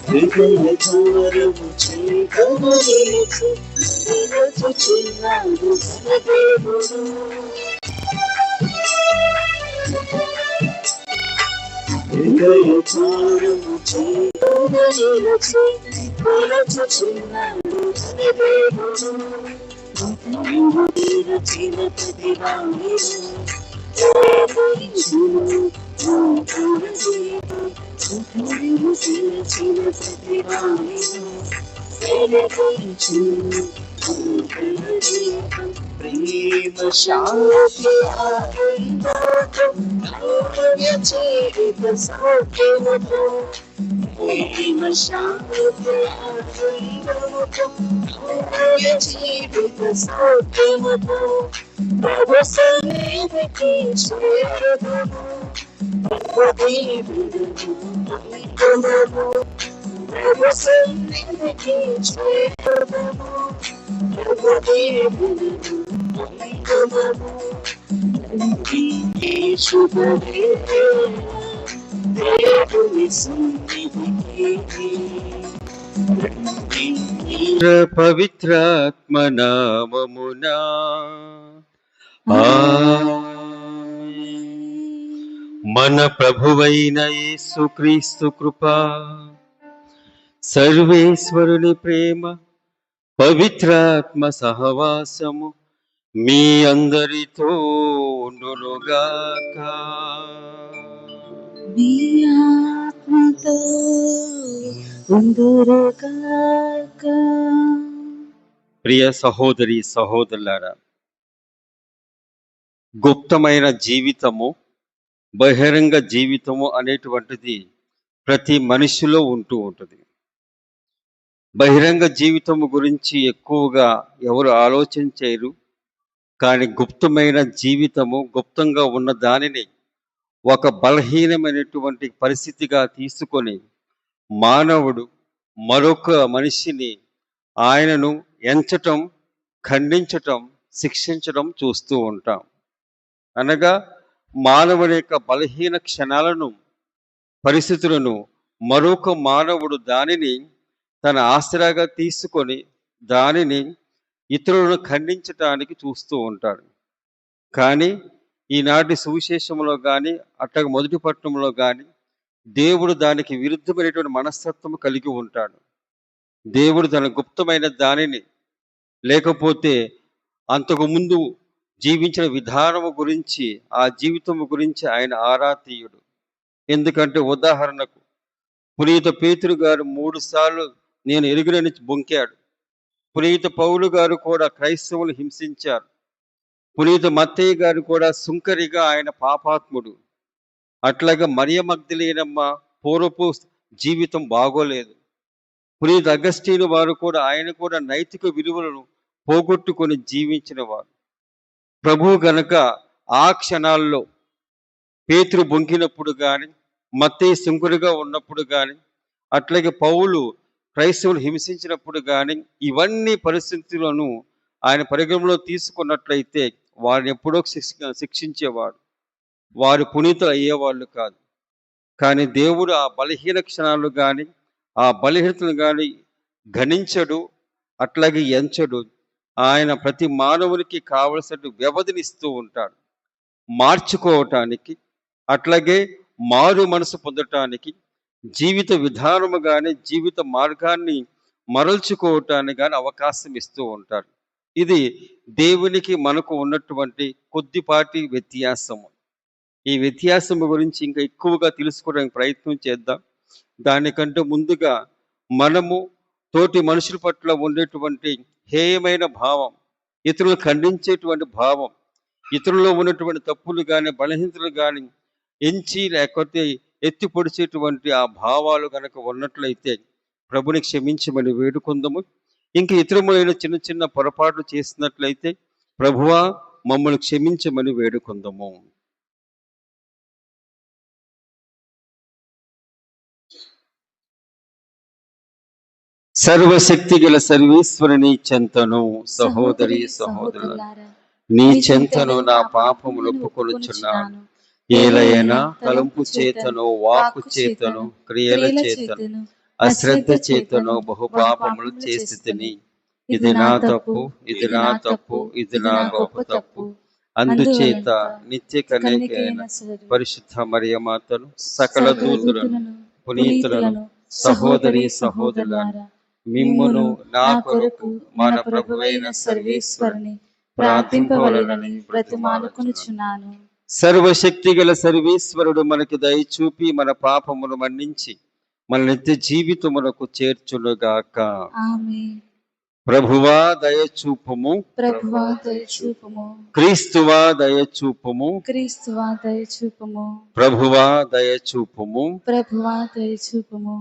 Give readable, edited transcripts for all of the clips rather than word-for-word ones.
హృదయ ద్వారము చేతను నిలిచి నిలచుచున్నాడు మన దేవుడు. హృదయ ద్వారము చేతను నిలిచి నిలచుచున్నాడు మన దేవుడు. నిలిచిన ప్రతి వాణిని నిలిచిన ప్రతి వాణిని ప్రేమ శాంతి జీవిత సౌఖ్యముతో ప్రేమ శాంతి జీవిత సౌఖ్యముతో ప్రభు సన్నిధికి చేరుదుము. ప్రభు సన్నిధికి చేరుదుము. పవిత్రాత్మ నామమునా మన ప్రభువైన యేసుక్రీస్తు కృప, సర్వేశ్వరుని ప్రేమ, పవిత్రాత్మ సహవాసము మీ అందరితో ఉండునుగాక. మీ ఆత్మతో ఉండునుగాక. ప్రియ సహోదరి సహోదరులారా, గుప్తమైన జీవితము, బహిరంగ జీవితము అనేటువంటిది ప్రతి మనిషిలో ఉంటూ ఉంటుంది. బహిరంగ జీవితము గురించి ఎక్కువగా ఎవరు ఆలోచించరు. కానీ గుప్తమైన జీవితము, గుప్తంగా ఉన్న దానిని ఒక బలహీనమైనటువంటి పరిస్థితిగా తీసుకొని మానవుడు మరొక మనిషిని ఆయనను ఎంచటం, ఖండించటం, శిక్షించడం చూస్తూ ఉంటాం. అనగా మానవుని యొక్క బలహీన క్షణాలను, పరిస్థితులను మరొక మానవుడు దానిని తన ఆసరాగా తీసుకొని దానిని ఇతరులను ఖండించటానికి చూస్తూ ఉంటాడు. కానీ ఈనాటి సువిశేషంలో కానీ అట్లా మొదటి పట్టణంలో కానీ దేవుడు దానికి విరుద్ధమైనటువంటి మనస్తత్వం కలిగి ఉంటాడు. దేవుడు తన గుప్తమైన దానిని, లేకపోతే అంతకుముందు జీవించిన విధానము గురించి, ఆ జీవితము గురించి ఆయన ఆరాధీయుడు. ఎందుకంటే ఉదాహరణకు పునీత పేతురు గారు 3 సార్లు నేను ఎరుగనని బొంకాడు. పునీత పౌలు గారు కూడా క్రైస్తవులు హింసించారు. పునీత మత్తయ్య గారు కూడా సుంకరిగా ఆయన పాపాత్ముడు. అట్లాగే మరియ మగ్దలేనమ్మ పూర్వపు జీవితం బాగోలేదు. పునీత అగస్టీను వారు కూడా, ఆయన కూడా నైతిక విలువలను పోగొట్టుకొని జీవించిన వారు. ప్రభు గనక ఆ క్షణాల్లో పేతురు బొంకినప్పుడు కానీ, మత్తయి సుంకరిగా ఉన్నప్పుడు కానీ, అట్లాగే పౌలు క్రైస్తవులు హింసించినప్పుడు కానీ, ఇవన్నీ పరిస్థితులను ఆయన పరిగణలో తీసుకున్నట్లయితే వారిని ఎప్పుడో శిక్షించేవాడు. వారు పునీతులు అయ్యేవాళ్ళు కాదు. కానీ దేవుడు ఆ బలహీన క్షణాలు కానీ, ఆ బలహీనతను కానీ గణించడు, అట్లాగే ఎంచడు. ఆయన ప్రతి మానవునికి కావలసిన వ్యవధిని ఇస్తూ ఉంటాడు, మార్చుకోవటానికి, అట్లాగే మారు మనసు పొందటానికి, జీవిత విధానము కానీ, జీవిత మార్గాన్ని మరల్చుకోవటానికి కానీ అవకాశం ఇస్తూ ఉంటాడు. ఇది దేవునికి మనకు ఉన్నటువంటి కొద్దిపాటి వ్యత్యాసము. ఈ వ్యత్యాసము గురించి ఇంకా ఎక్కువగా తెలుసుకోవడానికి ప్రయత్నం చేద్దాం. దానికంటే ముందుగా మనము తోటి మనుషుల పట్ల ఉండేటువంటి హేయమైన భావం, ఇతరులు ఖండించేటువంటి భావం, ఇతరుల్లో ఉన్నటువంటి తప్పులు కానీ, బలహీనతలు కానీ ఎంచి లేకపోతే ఎత్తి పొడిచేటువంటి ఆ భావాలు కనుక ఉన్నట్లయితే ప్రభుని క్షమించమని వేడుకుందాము. ఇంక ఇతరములైన చిన్న చిన్న పొరపాట్లు చేసినట్లయితే ప్రభువా మమ్మల్ని క్షమించమని వేడుకుందాము. సర్వశక్తి గల సర్వేశ్వరుని చెంతను, సహోదరి సహోదరులారా, నీ చెంతను నా పాపములు ఒప్పుకొనుచున్నాను. ఏలైనా తలంపు చేతను, వాక్కు చేతను, క్రియల చేతను, అశ్రద్ధ చేతను బహుపాపములు చేసి తిని, ఇది నా తప్పు, ఇది నా తప్పు, ఇది నా గొప్ప తప్పు. అందుచేత నిత్య కన్యకైన పరిశుద్ధ మరియమాతను, సకల దూతులను, పునీతులను, సహోదరి సహోదరులారా, మిమ్మును నా కొరకు మన ప్రభువైన సర్వేశ్వరుని ప్రార్థింపవలెనని బ్రతిమాలుకొనుచున్నాను. సర్వశక్తి గల సర్వేశ్వరుడు మనకి దయ చూపి మన పాపమును మన్నించి మన నిత్య జీవితమునకు చేర్చునుగాక. ఆమేన్. ప్రభువా దయచూపుము, ప్రభువా దయచూపుము, క్రీస్తువా దయచూపుము, క్రీస్తువా దయచూపుము, ప్రభువా దయచూపుము. ప్రభువా దయచూపుము.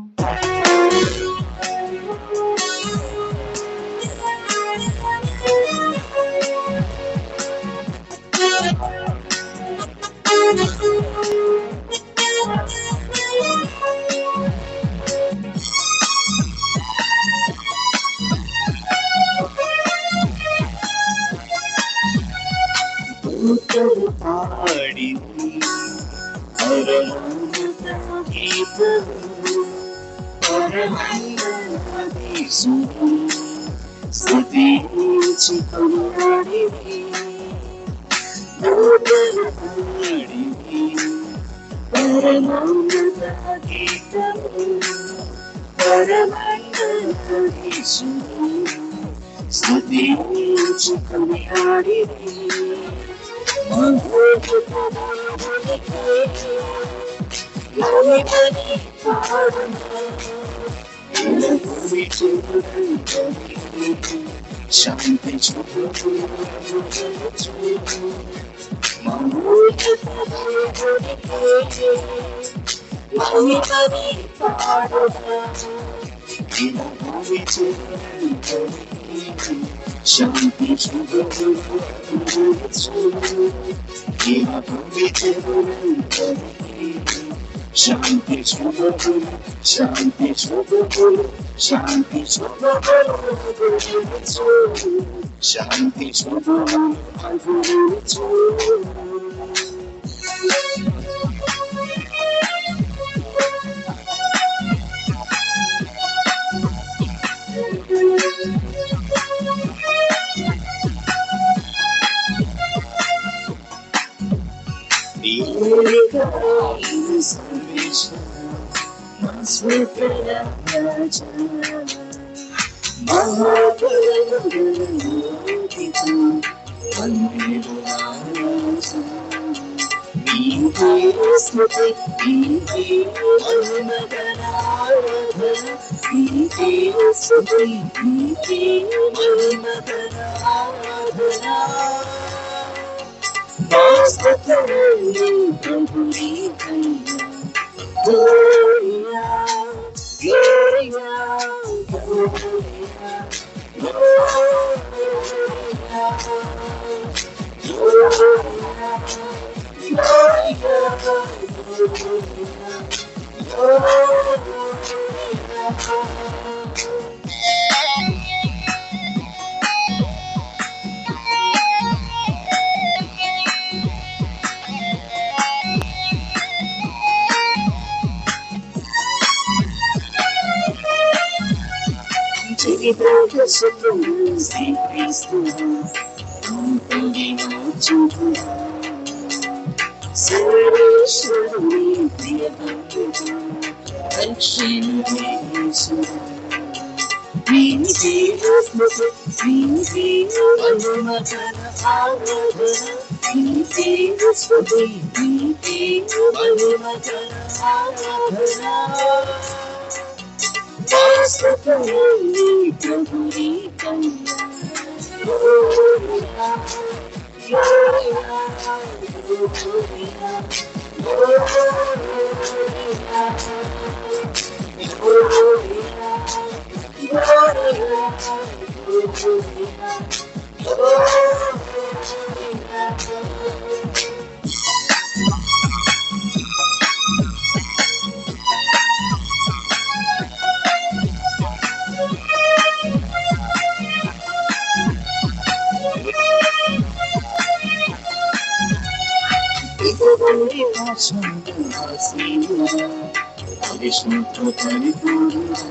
విష్ణుత్వ పరిపూర్ణుడా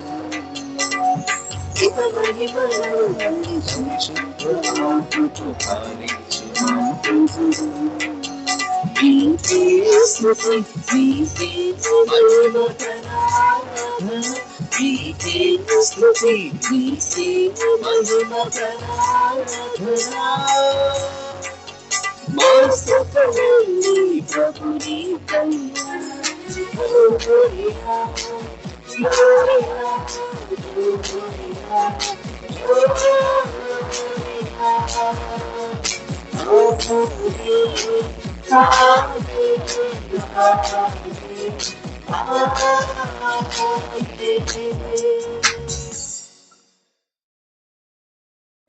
ఇక మహిమలో పరిశుద్ధ ఆత్మతో పాలించుమా ప్రభువా నీకే స్తుతి నీకే మహిమకరాధన నీకే స్తుతి నీకే మహిమకరాధన మా స్తుతులన్నీ ప్రభు నీకయ్యా గ్లోరియా గ్లోరియా గ్లోరియా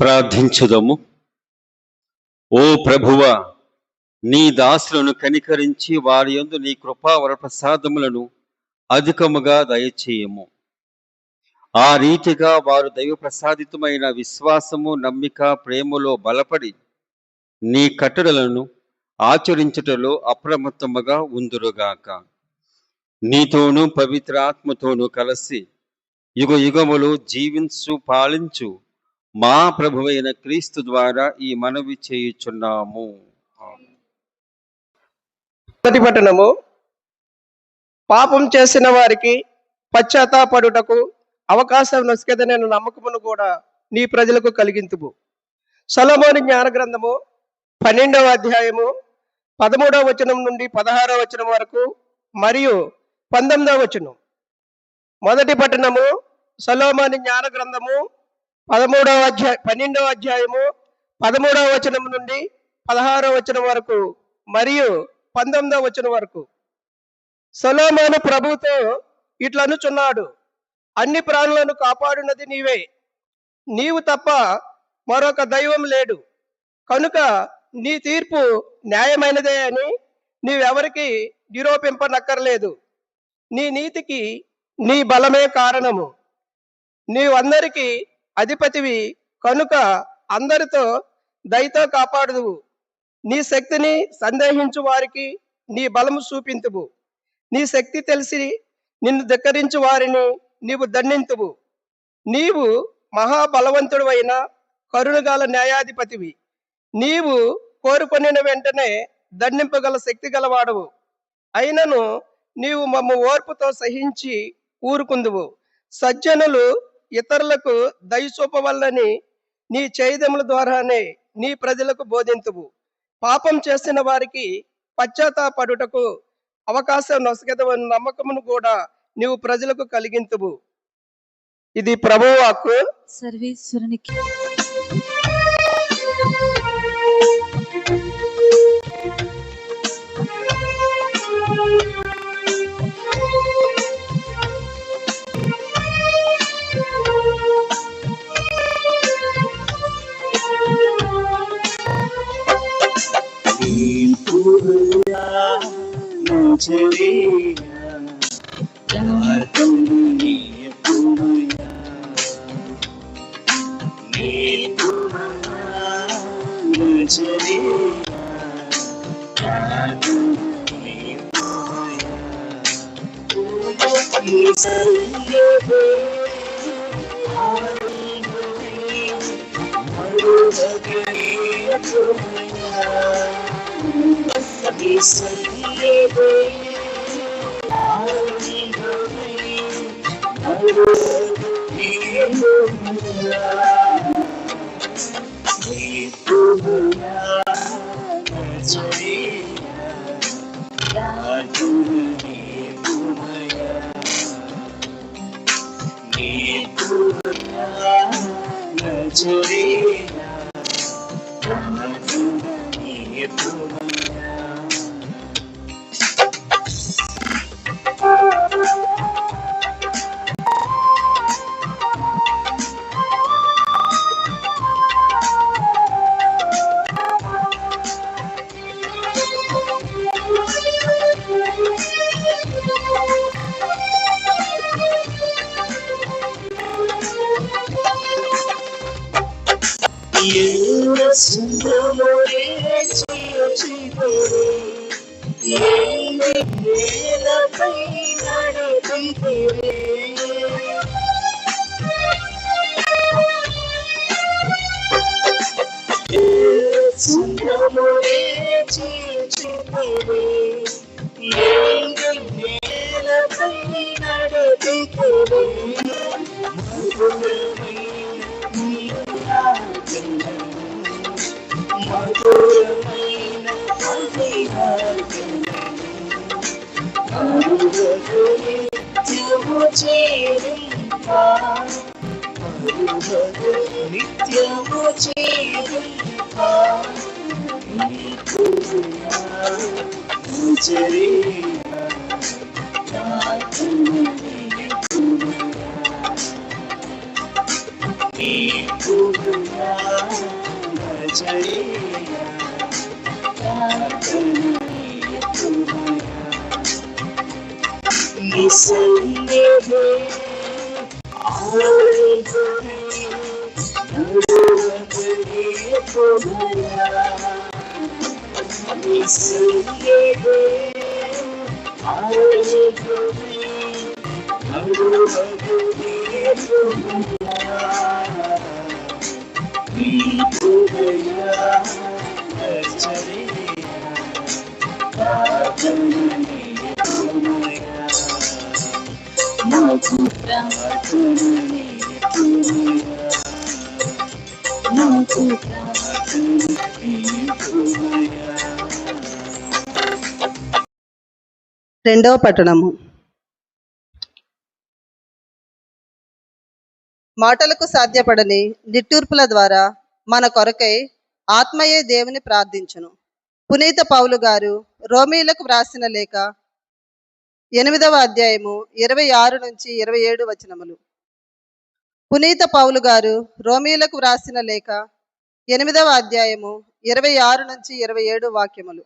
ప్రార్థించుదము. ఓ ప్రభువా, నీ దాసులను కనికరించి వారి యందు నీ కృపా వరప్రసాదములను అధికముగా దయచేయము. ఆ రీతిగా వారు దైవ ప్రసాదితమైన విశ్వాసము, నమ్మిక, ప్రేమలో బలపడి నీ కట్టడలను ఆచరించుటలో అప్రమత్తముగా ఉందురుగాక. నీతోనూ పవిత్ర ఆత్మతోనూ కలిసి యుగ యుగములు జీవించు పాలించు మా ప్రభువైన క్రీస్తు ద్వారా ఈ మనవి చేయుచున్నాము. మొదటి పట్టణము. పాపం చేసిన వారికి పశ్చాత్తాపడుటకు అవకాశం నొసగదనని నమ్మకమును కూడా నీ ప్రజలకు కలిగింతుము. సొలొమోను జ్ఞాన గ్రంథము 12వ అధ్యాయము 13వ వచనం నుండి 16వ వచనం వరకు మరియు 19వ వచనం. మొదటి పట్టణము సొలొమోను జ్ఞాన గ్రంథము 12వ అధ్యాయము 13వ వచనం నుండి 16వ వచనం వరకు మరియు 19వ వచనం వరకు. సొలొమోను ప్రభుతో ఇట్లనుచున్నాడు, అన్ని ప్రాణులను కాపాడునది నీవే, నీవు తప్ప మరొక దైవం లేడు, కనుక నీ తీర్పు న్యాయమైనదే అని నీవెవరికి నిరూపింపనక్కర్లేదు. నీ నీతికి నీ బలమే కారణము. నీవందరికీ అధిపతివి కనుక అందరితో దయతో కాపాడుదువు. నీ శక్తిని సందేహించు వారికి నీ బలము చూపింతువు. నీ శక్తి తెలిసి నిన్ను ధిక్కరించు వారిని నీవు దండింతువు. నీవు మహాబలవంతుడు అయిన కరుణగల న్యాయాధిపతివి. నీవు కోరుకొనిన వెంటనే దండింపగల శక్తి గలవాడవు. అయినను నీవు మమ్ము ఓర్పుతో సహించి ఊరుకుందువు. సజ్జనులు ఇతరులకు దయ చూపవల్లని నీ చేదముల ద్వారానే నీ ప్రజలకు బోధింతువు. పాపం చేసిన వారికి పశ్చాత్తాపడుటకు అవకాశం నొసగదవని నమ్మకమును కూడా నీవు ప్రజలకు కలిగింతువు. ఇది ప్రభువు వాక్కు. సర్వేశ్వరునికి నడిపే సుందరములే చేర్చితివే, నేలపై నడిపితివే, మధురమైన నీ రాగంలో, మధురమైన అభిరాగంలో, మరువగని నిత్యము చేరింపా, మరువగని నిత్యము చేరింపా, నీకుయా పూజరియా నీకుయా పూజరియా నిసన్నిధి ఆరాధనే నడువగనే ప్రభువా, నిసన్నిధి ఆరాధనే నడువగనే ప్రభువా, నీకుయా పూజరియా నాకు రెండవ పట్టణము. మాటలకు సాధ్యపడని నిట్టూర్పుల ద్వారా మన కొరకై ఆత్మయే దేవుని ప్రార్థించును. పునీత పౌలు గారు రోమీలకు వ్రాసిన లేఖ 8వ అధ్యాయము 26 నుంచి 27 వచనములు. పునీత పౌలు గారు రోమీలకు వ్రాసిన లేఖ 8వ అధ్యాయము 26 నుంచి 27 వాక్యములు.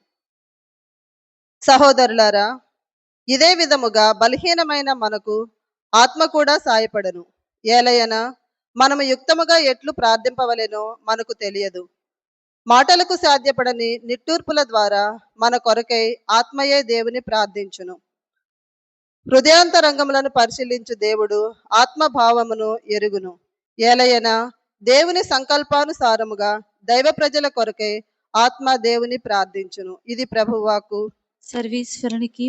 సహోదరులారా, ఇదే విధముగా బలహీనమైన మనకు ఆత్మ కూడా సాయపడను. ఏలయనా మనము యుక్తముగా ఎట్లు ప్రార్థింపవలెనో మనకు తెలియదు. మాటలకు సాధ్యపడని నిట్టూర్పుల ద్వారా మన కొరకై ఆత్మయే దేవుని ప్రార్థించును. హృదయాంతరంగములను పరిశీలించు దేవుడు ఆత్మభావమును ఎరుగును. ఏలయనా దేవుని సంకల్పానుసారముగా దైవ ప్రజల కొరకై ఆత్మ దేవుని ప్రార్థించును. ఇది ప్రభువాకు. సర్వేశ్వరునికి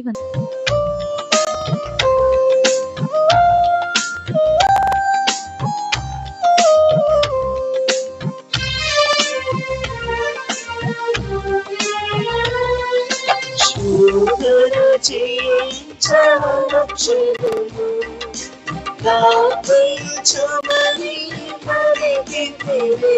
చేయించవలక్షణము దాపించమని పలికితివే,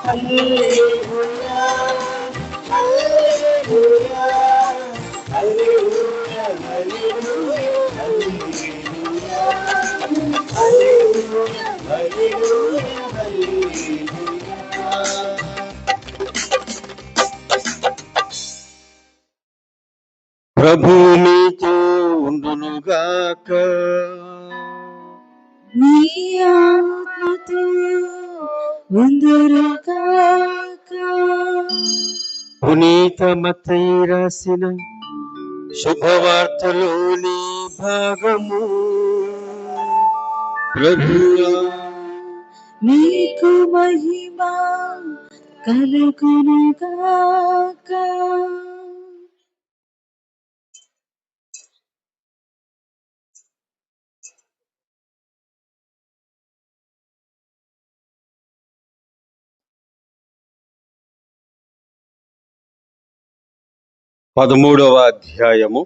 హల్లెలూయా హల్లెలూయా హల్లెలూయా హల్లెలూయా హల్లెలూయా హల్లెలూయా హల్లెలూయా హల్లెలూయా. ప్రభు మీతో ఉండునుగాక. నీ ఆత్మతో ఉందురుగాక. పునీత మత్తయి రాసిన శుభవార్తలోని భాగము. ప్రభువా నీకు మహిమ కలుగునుగాక. పదమూడవ అధ్యాయము.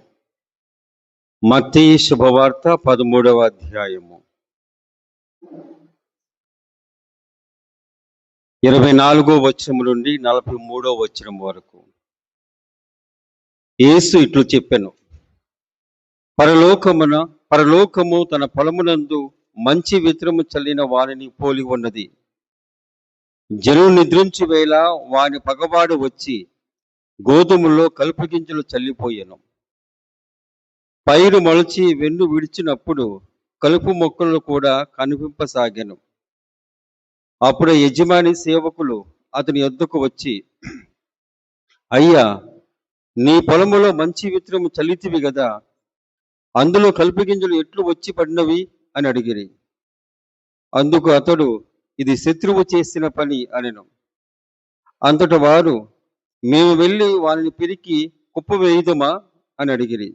మత్తయి శుభవార్త 13వ అధ్యాయము 24వ వచనం నుండి 43వ వచనం వరకు. యేసు ఇట్లు చెప్పెను, పరలోకము తన పొలమునందు మంచి విత్తనము చల్లిన వారిని పోలి ఉన్నది. జనులు నిద్రించు వేళ వాని పగవాడు వచ్చి గోధుమల్లో కలుపు గింజలు చల్లిపోయెను. పైరు మొలచి వెన్ను విడిచినప్పుడు కలుపు మొక్కలు కూడా కనిపింపసాగాను. అప్పుడు యజమాని సేవకులు అతని యొద్దకు వచ్చి, అయ్యా, నీ పొలములో మంచి విత్తనము చల్లితివి గదా, అందులో కలుపు గింజలు ఎట్లు వచ్చి పడినవి అని అడిగిరి. అందుకు అతడు, ఇది శత్రువు చేసిన పని అనెను. అంతట వారు, మేము వెళ్ళి వారిని పిరికి కుప్పవేయుదమా అని అడిగిరి.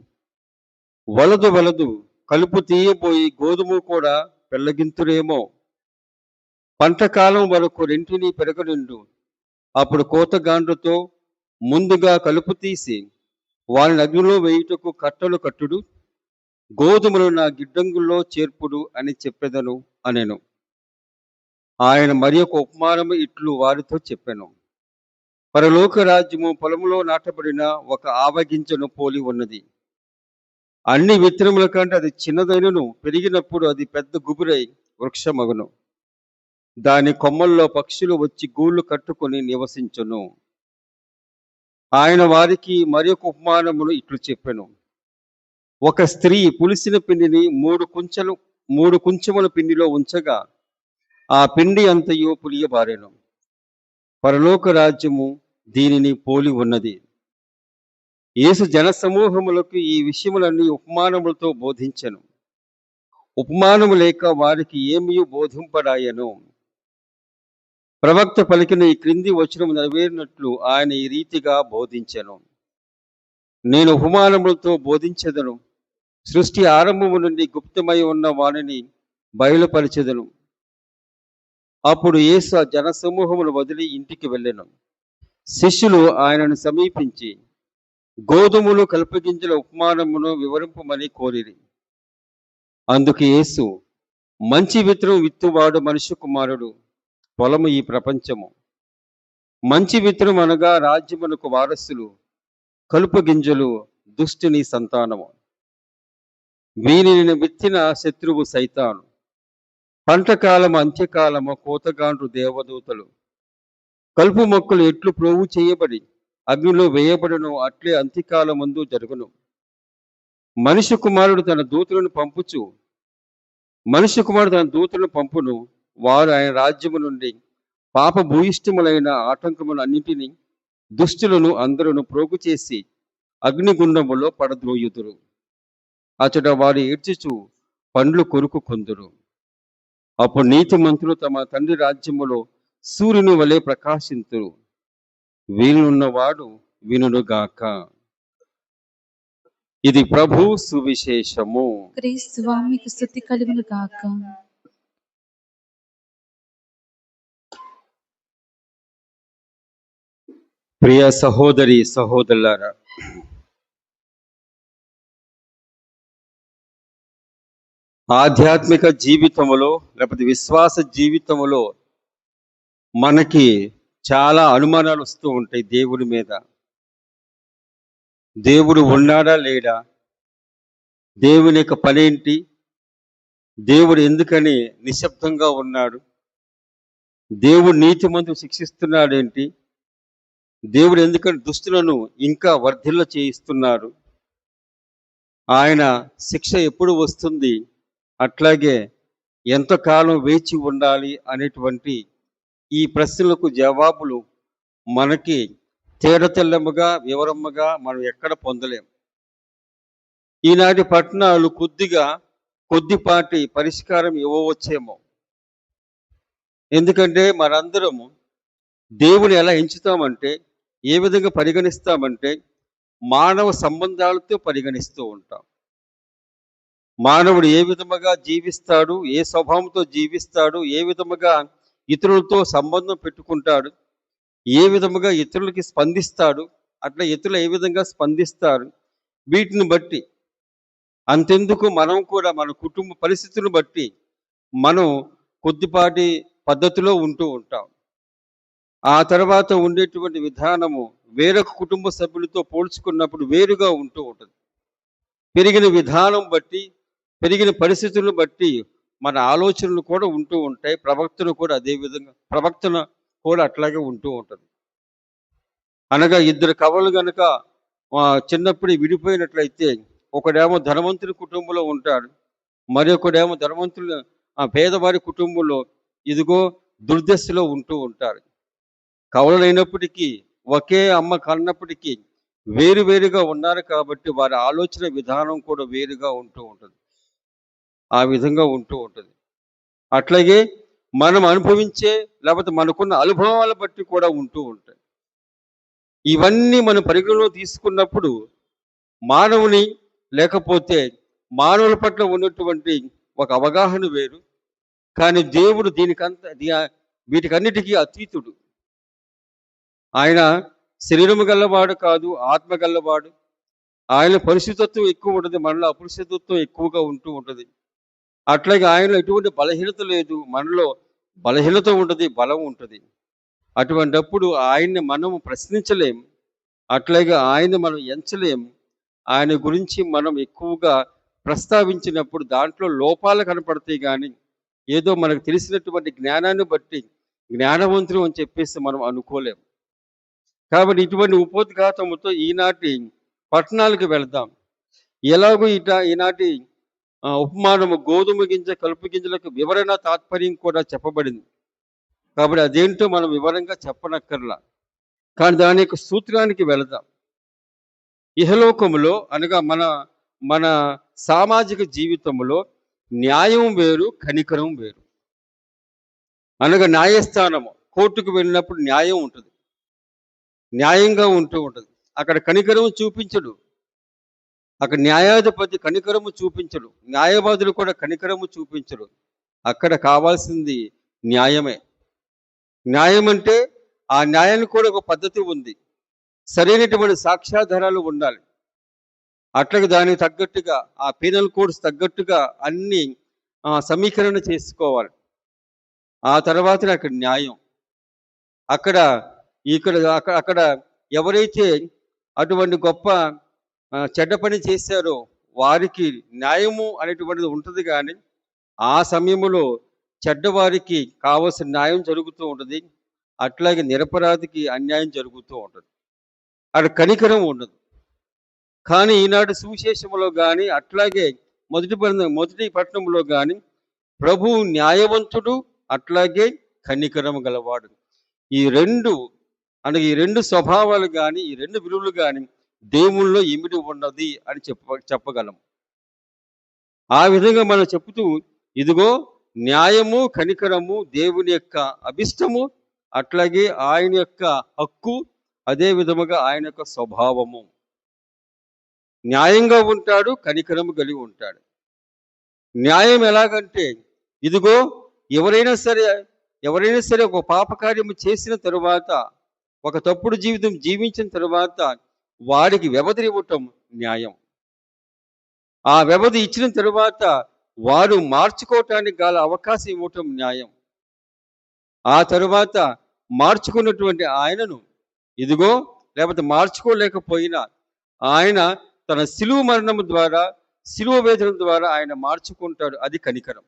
వలదు కలుపు తీయబోయి గోధుమ కూడా పెళ్ళగింతురేమో. పంటకాలం వరకు రెంటిని పెరగనిండు. అప్పుడు కోతగాండ్రతో ముందుగా కలుపు తీసి వారిని అగ్నిలో వేయుటకు కట్టలు కట్టుడు, గోధుమలు నా గిడ్డంగుల్లో చేర్పుడు అని చెప్పెదను అనెను. ఆయన మరి ఒక ఉపమానము ఇట్లు వారితో చెప్పెను. పరలోక రాజ్యము పొలములో నాటబడిన ఒక ఆవగింజను పోలి ఉన్నది. అన్ని విత్తనముల కంటే అది చిన్నదైనను పెరిగినప్పుడు అది పెద్ద గుబురై వృక్షమగును. దాని కొమ్మల్లో పక్షులు వచ్చి గూళ్ళు కట్టుకొని నివసించును. ఆయన వారికి మరి ఒక ఉపమానమును ఇట్లు చెప్పెను. ఒక స్త్రీ పులిసిన పిండిని మూడు కుంచెముల పిండిలో ఉంచగా ఆ పిండి అంతయు పులియబారెను. పరలోక రాజ్యము దీనిని పోలి ఉన్నది. యేసు జనసమూహములకు ఈ విషయములన్నీ ఉపమానములతో బోధించెను. ఉపమానము లేక వారికి ఏమీ బోధింపడాయను. ప్రవక్త పలికిన ఈ క్రింది వచనము నెరవేరినట్లు ఆయన ఈ రీతిగా బోధించెను. నేను ఉపమానములతో బోధించెదను. సృష్టి ఆరంభము నుండి గుప్తమై ఉన్న వానిని బయలుపరిచెదను. అప్పుడు యేసు ఆ జనసమూహమును వదిలి ఇంటికి వెళ్ళెను. శిష్యులు ఆయనను సమీపించి గోధుమలు కలుపగింజల ఉపమానమును వివరింపమని కోరిరి. అందుకు యేసు, మంచి విత్తనం విత్తువాడు మనుష్య కుమారుడు, పొలము ఈ ప్రపంచము. మంచి విత్తనం అనగా రాజ్యమునకు వారసులు, కలుపు గింజలు దుష్టుని సంతానము. వీనిని విత్తిన శత్రువు సైతాను. పంటకాలము అంత్యకాలము కోతగాండ్రు దేవదూతలు. కలుపు మొక్కలు ఎట్లు ప్రోగు చేయబడి అగ్నిలో వేయబడును, అట్లే అంత్యకాలమందు జరుగును. మనిషి కుమారుడు తన దూతలను పంపును. వారు ఆయన రాజ్యము నుండి పాప భూయిష్టములైన ఆటంకములు అన్నింటినీ దుష్టులను అందరూ ప్రోగు చేసి అగ్నిగుండములో పడద్రోయుదురు. అచట వారు ఏడ్చుచు పండ్లు కొరుకుకొందురు. అప్పుడు నీతిమంతులు తమ తండ్రి రాజ్యములో సూర్యుని వలె ప్రకాశింతురు. వీలున్నవాడు వినుగాక. ఇది ప్రభు సువిశేషము. క్రీస్తువా మీకు స్తుతి కలుగునుగాక. ప్రియ సహోదరి సహోదరులారా, ఆధ్యాత్మిక జీవితములో లేకపోతే విశ్వాస జీవితములో మనకి చాలా అనుమానాలు వస్తూ ఉంటాయి దేవుడి మీద. దేవుడు ఉన్నాడా లేడా, దేవుని యొక్క పనేంటి, దేవుడు ఎందుకని నిశ్శబ్దంగా ఉన్నాడు, దేవుడు నీతిమంతులను శిక్షిస్తున్నాడేంటి, దేవుడు ఎందుకని దుష్టులను ఇంకా వర్ధిల్ల చేయిస్తున్నాడు, ఆయన శిక్ష ఎప్పుడు వస్తుంది, అట్లాగే ఎంతకాలం వేచి ఉండాలి అనేటువంటి ఈ ప్రశ్నలకు జవాబులు మనకి తేడతెల్లముగా వివరముగా మనం ఎక్కడ పొందలేం. ఈనాటి పట్టణాలు కొద్దిపాటి పరిష్కారం ఇవ్వవచ్చేమో. ఎందుకంటే మనందరము దేవుని ఎలా ఎంచుతామంటే, ఏ విధంగా పరిగణిస్తామంటే మానవ సంబంధాలతో పరిగణిస్తూ ఉంటాం. మానవుడు ఏ విధముగా జీవిస్తాడు, ఏ స్వభావంతో జీవిస్తాడు, ఏ విధముగా ఇతరులతో సంబంధం పెట్టుకుంటాడు, ఏ విధముగా ఇతరులకి స్పందిస్తాడు, అట్లా ఇతరులు ఏ విధంగా స్పందిస్తారు, వీటిని బట్టి అంతెందుకు మనం కూడా మన కుటుంబ పరిస్థితులను బట్టి మనం కొద్దిపాటి పద్ధతిలో ఉంటూ ఉంటాం. ఆ తర్వాత ఉండేటువంటి విధానము వేరొక కుటుంబ సభ్యులతో పోల్చుకున్నప్పుడు వేరుగా ఉంటూ ఉంటుంది. పెరిగిన విధానం బట్టి, పెరిగిన పరిస్థితులను బట్టి మన ఆలోచనలు కూడా ఉంటూ ఉంటాయి. ప్రవక్తన కూడా అట్లాగే ఉంటూ ఉంటుంది. అనగా ఇద్దరు కవలు గనక చిన్నప్పుడు విడిపోయినట్లయితే, ఒకడేమో ధనవంతుడి కుటుంబంలో ఉంటాడు, మరొకడేమో పేదవారి కుటుంబంలో ఇదిగో దుర్దశలో ఉంటూ ఉంటారు. కవలైనప్పటికీ ఒకే అమ్మ కన్నప్పటికీ వేరువేరుగా ఉన్నారు కాబట్టి వారి ఆలోచన విధానం కూడా వేరుగా ఉంటూ ఉంటుంది. ఆ విధంగా ఉంటూ ఉంటుంది. అట్లాగే మనం అనుభవించే లేకపోతే మనకున్న అనుభవాల బట్టి కూడా ఉంటూ ఉంటాయి. ఇవన్నీ మనం పరిగణలో తీసుకున్నప్పుడు మానవుని లేకపోతే మానవుల పట్ల ఉన్నటువంటి ఒక అవగాహన వేరు. కానీ దేవుడు వీటికన్నిటికీ అతీతుడు. ఆయన శరీరము గల్లవాడు కాదు, ఆత్మ గల్లవాడు. ఆయన పరిశుద్ధత్వం ఎక్కువ ఉంటుంది, మనలో అపరిశుద్ధత్వం ఎక్కువగా ఉంటూ ఉంటుంది. అట్లాగే ఆయనలో ఎటువంటి బలహీనత లేదు, మనలో బలహీనత ఉంటుంది, బలం ఉంటుంది. అటువంటప్పుడు ఆయన్ని మనము ప్రశ్నించలేం, అట్లాగే ఆయన్ని మనం ఎంచలేం. ఆయన గురించి మనం ఎక్కువగా ప్రస్తావించినప్పుడు దాంట్లో లోపాలు కనపడతాయి, కానీ ఏదో మనకు తెలిసినటువంటి జ్ఞానాన్ని బట్టి జ్ఞానవంతులు అని చెప్పేసి మనం అనుకోలేం. కాబట్టి ఇటువంటి ఉపోద్ఘాతముతో ఈనాటి పట్టణాలకు వెళ్దాం. ఎలాగో ఈనాటి ఉపమానము గోధుమ గింజ కలుపు గింజలకు వివరణ తాత్పర్యం కూడా చెప్పబడింది. కాబట్టి అదేంటో మనం వివరంగా చెప్పనక్కర్లా, కానీ దాని యొక్క సూత్రానికి వెళదాం. ఇహలోకములో అనగా మన సామాజిక జీవితంలో న్యాయం వేరు, కనికరం వేరు. అనగా న్యాయస్థానము, కోర్టుకు వెళ్ళినప్పుడు న్యాయం ఉంటుంది, న్యాయంగా ఉంటూ ఉంటుంది. అక్కడ కనికరం చూపించడు, అక్కడ న్యాయాధిపతి కనికరము చూపించడు, న్యాయవాదులు కూడా కనికరము చూపించడు. అక్కడ కావాల్సింది న్యాయమే. న్యాయం అంటే ఆ న్యాయానికి కూడా ఒక పద్ధతి ఉంది, సరైనటువంటి సాక్ష్యాధారాలు ఉండాలి. అట్లాగే దానికి తగ్గట్టుగా ఆ పీనల్ కోడ్స్ తగ్గట్టుగా అన్ని సమీకరణ చేసుకోవాలి. ఆ తర్వాత అక్కడ న్యాయం. అక్కడ ఎవరైతే అటువంటి గొప్ప చెడ్డ పని చేశారో వారికి న్యాయము అనేటువంటిది ఉంటుంది, కానీ ఆ సమయంలో చెడ్డవారికి కావలసిన న్యాయం జరుగుతూ ఉంటుంది. అట్లాగే నిరపరాధికి అన్యాయం జరుగుతూ ఉంటుంది. అక్కడ కనికరం ఉండదు. కానీ ఈనాడు సువిశేషంలో కానీ రెండు మొదటి పట్టణంలో కానీ ప్రభువు న్యాయవంతుడు, అట్లాగే కనికరం గలవాడు. ఈ రెండు స్వభావాలు కానీ, ఈ రెండు విలువలు కానీ దేవుల్లో ఇమిడి ఉన్నది అని చెప్పగలం. ఆ విధంగా మనం చెప్తూ ఇదిగో న్యాయము, కనికరము దేవుని యొక్క అభిష్టము, అట్లాగే ఆయన యొక్క హక్కు, అదే విధముగా ఆయన యొక్క స్వభావము. న్యాయంగా ఉంటాడు, కనికరము కలిగి ఉంటాడు. న్యాయం ఎలాగంటే ఇదిగో ఎవరైనా సరే ఒక పాపకార్యము చేసిన తరువాత, ఒక తప్పుడు జీవితం జీవించిన తరువాత వారికి వ్యవధి ఇవ్వటం న్యాయం. ఆ వ్యవధి ఇచ్చిన తరువాత వారు మార్చుకోవటానికి గల అవకాశం ఇవ్వటం న్యాయం. ఆ తరువాత మార్చుకున్నటువంటి ఆయనను ఇదిగో లేకపోతే మార్చుకోలేకపోయినా ఆయన తన శిలువ మరణం ద్వారా, శిలువ వేదన ద్వారా ఆయన మార్చుకుంటాడు. అది కనికరం.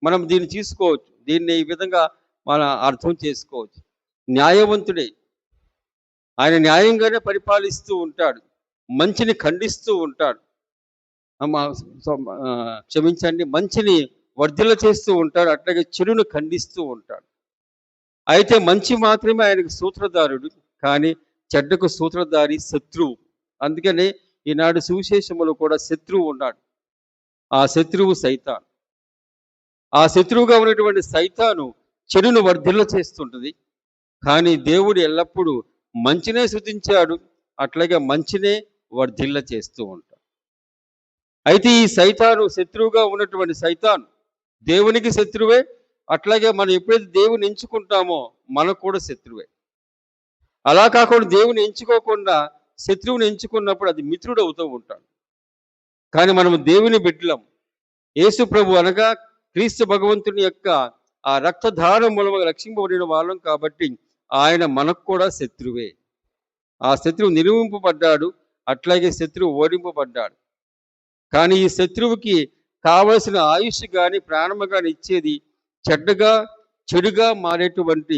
మనం దీన్ని తీసుకోవచ్చు, దీన్ని ఈ విధంగా మనం అర్థం చేసుకోవచ్చు. న్యాయవంతుడే, ఆయన న్యాయంగానే పరిపాలిస్తూ ఉంటాడు, మంచిని ఖండిస్తూ ఉంటాడు, మంచిని వర్ధిల్ల చేస్తూ ఉంటాడు, అట్లాగే చెడును ఖండిస్తూ ఉంటాడు. అయితే మంచి మాత్రమే ఆయనకు సూత్రధారుడు, కానీ చెడ్డకు సూత్రధారి శత్రువు. అందుకనే ఈనాడు సువిశేషములో కూడా శత్రువు ఉన్నాడు. ఆ శత్రువు సైతాన్. ఆ శత్రువుగా ఉన్నటువంటి సైతాను చెడును వర్ధిల్ల చేస్తుంటది. కానీ దేవుడు ఎల్లప్పుడూ మంచినే సృజించాడు, అట్లాగే మంచినే వర్ధిల్ల చేస్తూ ఉంటాడు. అయితే ఈ సైతాను శత్రువుగా ఉన్నటువంటి సైతాను దేవునికి శత్రువే. అట్లాగే మనం ఎప్పుడైతే దేవుని ఎంచుకుంటామో మనకు కూడా శత్రువే. అలా కాకుండా దేవుని ఎంచుకోకుండా శత్రువుని ఎంచుకున్నప్పుడు అది మిత్రుడు అవుతూ ఉంటాడు. కానీ మనము దేవుని బిడ్డలం. యేసు ప్రభు అనగా క్రీస్తు భగవంతుని యొక్క ఆ రక్తధారం మూలంగా రక్షింపబడిన వాళ్ళం కాబట్టి ఆయన మనకు కూడా శత్రువే. ఆ శత్రువు నిర్మింపబడ్డాడు, అట్లాగే శత్రువు ఓడింపబడ్డాడు. కానీ ఈ శత్రువుకి కావలసిన ఆయుష్ కానీ ప్రాణము కానీ ఇచ్చేది చెడుగా మారేటువంటి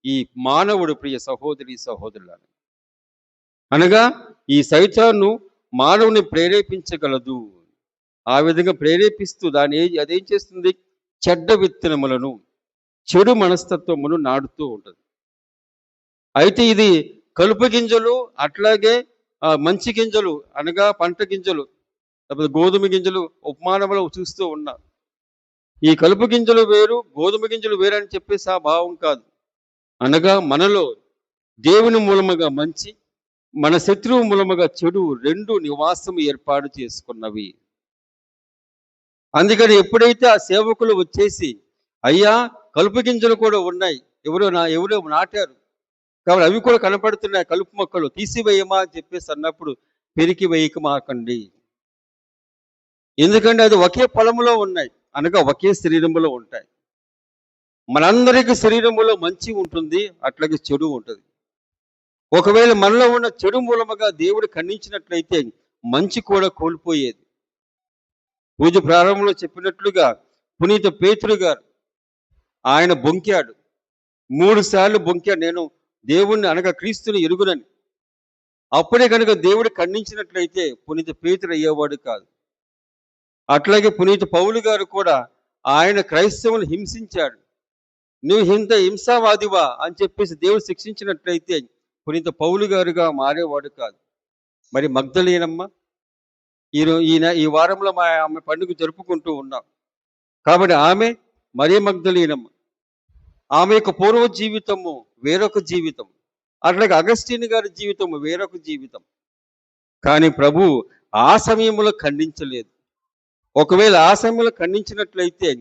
ఈ మానవుడు. ప్రియ సహోదరి సహోదరులను అనగా ఈ సైతాను మానవుని ప్రేరేపించగలదు. ఆ విధంగా ప్రేరేపిస్తూ అదేం చేస్తుంది? చెడ్డ విత్తనములను, చెడు మనస్తత్వమును నాటుతూ ఉంటుంది. అయితే ఇది కలుపు గింజలు, అట్లాగే మంచి గింజలు అనగా పంట గింజలు, లేకపోతే గోధుమ గింజలు ఉపమానములు చూస్తూ ఉన్నాం. ఈ కలుపు గింజలు వేరు, గోధుమ గింజలు వేరు అని చెప్పేసి ఆ భావం కాదు. అనగా మనలో దేవుని మూలముగా మంచి, మన శత్రువు మూలముగా చెడు రెండు నివాసము ఏర్పాటు చేసుకున్నవి. అందుకని ఎప్పుడైతే ఆ సేవకులు వచ్చేసి అయ్యా కలుపు గింజలు కూడా ఉన్నాయి, ఎవరో నాటారు కాబట్టి అవి కూడా కనపడుతున్నాయి, కలుపు మొక్కలు తీసివేయమా అని చెప్పేసి అన్నప్పుడు పెరికి వేయక మాకండి. ఎందుకంటే అది ఒకే పొలంలో ఉన్నాయి, అనగా ఒకే శరీరంలో ఉంటాయి. మనందరికీ శరీరంలో మంచి ఉంటుంది, అట్లాగే చెడు ఉంటుంది. ఒకవేళ మనలో ఉన్న చెడు మూలముగా దేవుడు ఖండించినట్లయితే మంచి కూడా కోల్పోయేది. పూజ ప్రారంభంలో చెప్పినట్లుగా పునీత పేతురు గారు ఆయన బొంకాడు, 3 సార్లు బొంకాడు, నేను దేవుణ్ణి అనగా క్రీస్తుని ఎరుగునని. అప్పుడే కనుక దేవుడు ఖండించినట్లయితే పునీత పేతురు అయ్యేవాడు కాదు. అట్లాగే పునీత పౌలు గారు కూడా ఆయన క్రైస్తవులను హింసించాడు. నువ్వు హింసావాదివా అని చెప్పేసి దేవుడు శిక్షించినట్లయితే పునీత పౌలు గారుగా మారేవాడు కాదు. మరి మగ్దలేనమ్మ ఈ వారంలో ఆమె పండుగ జరుపుకుంటూ ఉన్నాం కాబట్టి ఆమె మరీ మగ్దలేనమ్మ. ఆమె యొక్క పూర్వ జీవితము వేరొక జీవితం, అట్లాగే అగస్టిన్ గారి జీవితము వేరొక జీవితం. కానీ ప్రభు ఆ సమయంలో ఖండించలేదు. ఒకవేళ ఆ సమయంలో ఖండించినట్లయితే